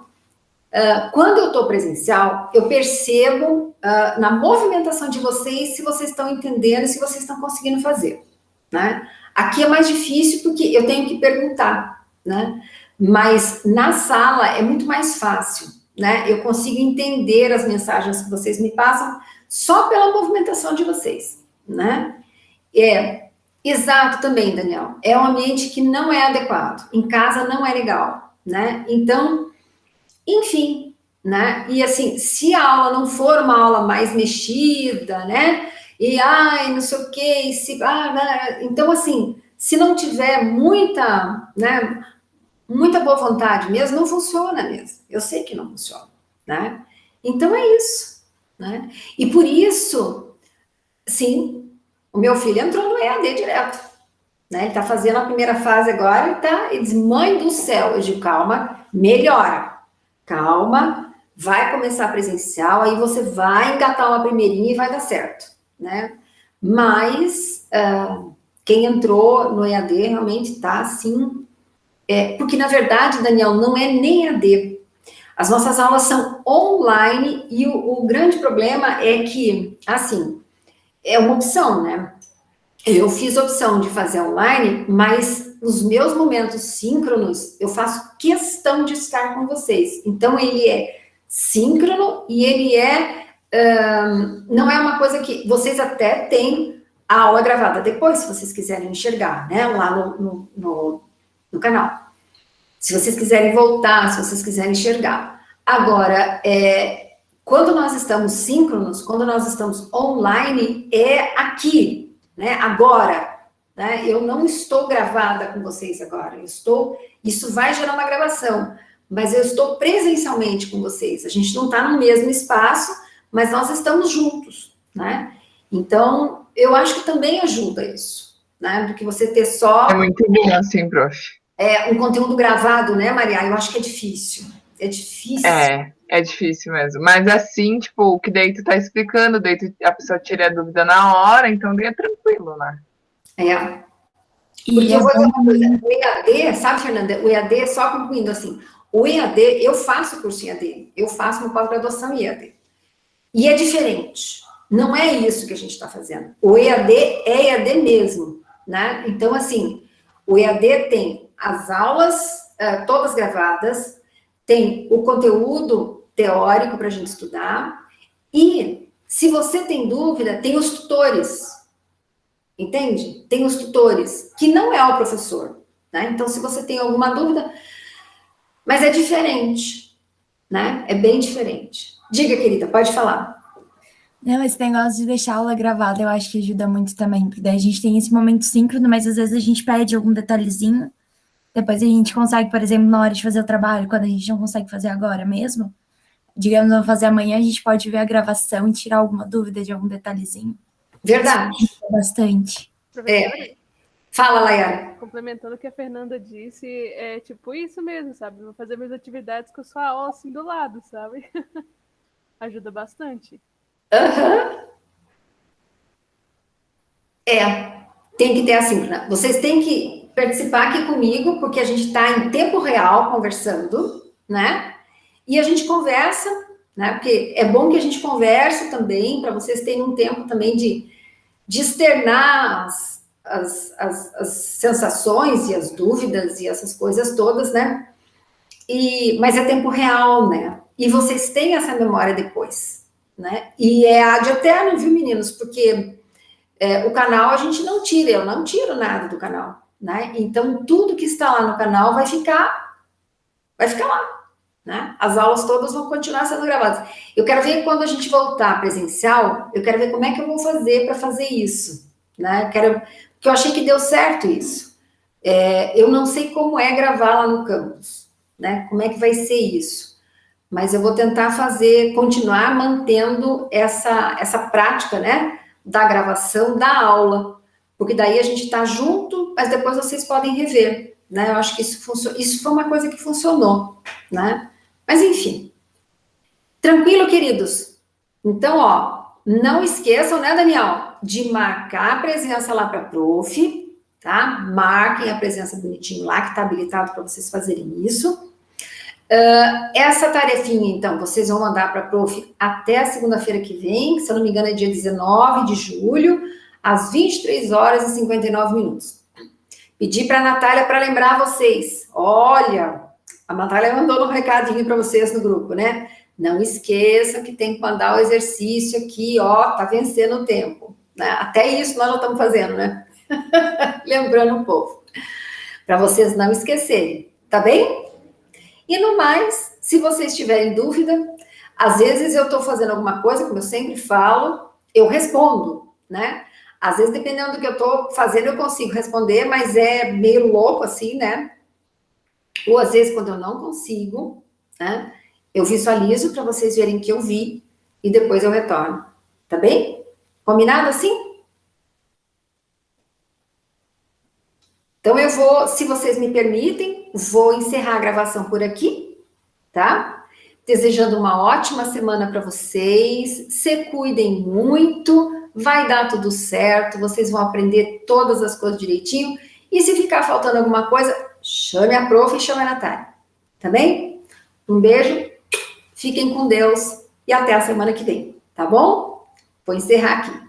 quando eu estou presencial, eu percebo na movimentação de vocês se vocês estão entendendo, se vocês estão conseguindo fazer, né? Aqui é mais difícil porque eu tenho que perguntar, né? Mas na sala é muito mais fácil, né? Eu consigo entender as mensagens que vocês me passam só pela movimentação de vocês, né? Exato também, Daniel. É um ambiente que não é adequado. Em casa não é legal, né? Então, enfim, né? E assim, se a aula não for uma aula mais mexida, né? E não sei o quê, então assim, se não tiver muita, né? Muita boa vontade mesmo, não funciona mesmo. Eu sei que não funciona, né? Então é isso, né? E por isso, sim, o meu filho entrou no EAD direto, né? Ele tá fazendo a primeira fase agora e diz, mãe do céu, eu digo, calma, melhora. Calma, vai começar presencial, aí você vai engatar uma primeirinha e vai dar certo, né? Mas quem entrou no EAD realmente tá assim, porque na verdade, Daniel, não é nem EAD. As nossas aulas são online e o grande problema é que, assim, é uma opção, né? Eu fiz a opção de fazer online, mas os meus momentos síncronos, eu faço questão de estar com vocês. Então, ele é síncrono e ele não é uma coisa que vocês até têm a aula gravada depois, se vocês quiserem enxergar, né? Lá no canal. Se vocês quiserem voltar, se vocês quiserem enxergar. Agora, quando nós estamos síncronos, quando nós estamos online, é aqui, né? Agora, né? Eu não estou gravada com vocês agora. Isso vai gerar uma gravação, mas eu estou presencialmente com vocês. A gente não está no mesmo espaço, mas nós estamos juntos, né? Então, eu acho que também ajuda isso, né? Do que você ter só... É muito bom assim, prof. um conteúdo gravado, né, Maria? Eu acho que é difícil. É difícil. É difícil mesmo. Mas assim, tipo, o que daí tu tá explicando, daí a pessoa tira a dúvida na hora, então daí é tranquilo, né? Porque eu vou dizer uma coisa, o EAD, sabe, Fernanda? O EAD, só concluindo assim, o EAD, eu faço curso em EAD, eu faço uma pós-graduação em EAD. E é diferente. Não é isso que a gente está fazendo. O EAD é EAD mesmo, né? Então, assim, o EAD tem as aulas todas gravadas, tem o conteúdo teórico para a gente estudar, e se você tem dúvida, tem os tutores, entende? Tem os tutores, que não é o professor, né? Então, se você tem alguma dúvida, mas é diferente, né? É bem diferente. Diga, querida, pode falar. Não, esse negócio de deixar a aula gravada eu acho que ajuda muito também, porque daí a gente tem esse momento síncrono, mas às vezes a gente perde algum detalhezinho, depois a gente consegue, por exemplo, na hora de fazer o trabalho, quando a gente não consegue fazer agora mesmo, digamos, vamos fazer amanhã, a gente pode ver a gravação e tirar alguma dúvida de algum detalhezinho. Verdade. Isso ajuda bastante. Professora, Fala, Layara. complementando o que a Fernanda disse, é tipo isso mesmo, sabe? Vou fazer minhas atividades com a sua aula assim do lado, sabe? Ajuda bastante. Aham. Tem que ter a síncrona. Vocês têm que participar aqui comigo, porque a gente está em tempo real conversando, né? E a gente conversa, né? Porque é bom que a gente converse também, para vocês terem um tempo também de externar as sensações e as dúvidas e essas coisas todas, né? Mas é tempo real, né? E vocês têm essa memória depois, né? E é ad eterno, viu, meninos? Porque o canal a gente não tira, eu não tiro nada do canal, né? Então, tudo que está lá no canal vai ficar lá, né? As aulas todas vão continuar sendo gravadas. Eu quero ver quando a gente voltar presencial, eu quero ver como é que eu vou fazer para fazer isso, né? Porque eu achei que deu certo isso. Eu não sei como é gravar lá no campus, né? Como é que vai ser isso? Mas eu vou tentar continuar mantendo essa prática, né? Da gravação da aula, porque daí a gente está junto, mas depois vocês podem rever, né? Eu acho que isso foi uma coisa que funcionou, né? Mas enfim, tranquilo, queridos? Então, ó, não esqueçam, né, Daniel, de marcar a presença lá para a prof, tá? Marquem a presença bonitinho lá, que está habilitado para vocês fazerem isso. Essa tarefinha, então, vocês vão mandar para a prof até a segunda-feira que vem, que, se eu não me engano, é dia 19 de julho, às 23 horas e 59 minutos. Pedi para a Natália para lembrar vocês. Olha, a Natália mandou um recadinho para vocês no grupo, né? Não esqueçam que tem que mandar o exercício aqui, ó, tá vencendo o tempo. Né? Até isso nós não estamos fazendo, né? Lembrando o povo. Para vocês não esquecerem, tá bem? E no mais, se vocês tiverem dúvida, às vezes eu estou fazendo alguma coisa, como eu sempre falo, eu respondo, né? Às vezes, dependendo do que eu estou fazendo, eu consigo responder, mas é meio louco assim, né? Ou às vezes, quando eu não consigo, né? Eu visualizo para vocês verem que eu vi e depois eu retorno. Tá bem? Combinado assim? Então eu vou, se vocês me permitem, vou encerrar a gravação por aqui, tá? Desejando uma ótima semana para vocês. Se cuidem muito, vai dar tudo certo, vocês vão aprender todas as coisas direitinho. E se ficar faltando alguma coisa, chame a prof e chame a Natália. Tá bem? Um beijo, fiquem com Deus e até a semana que vem, tá bom? Vou encerrar aqui.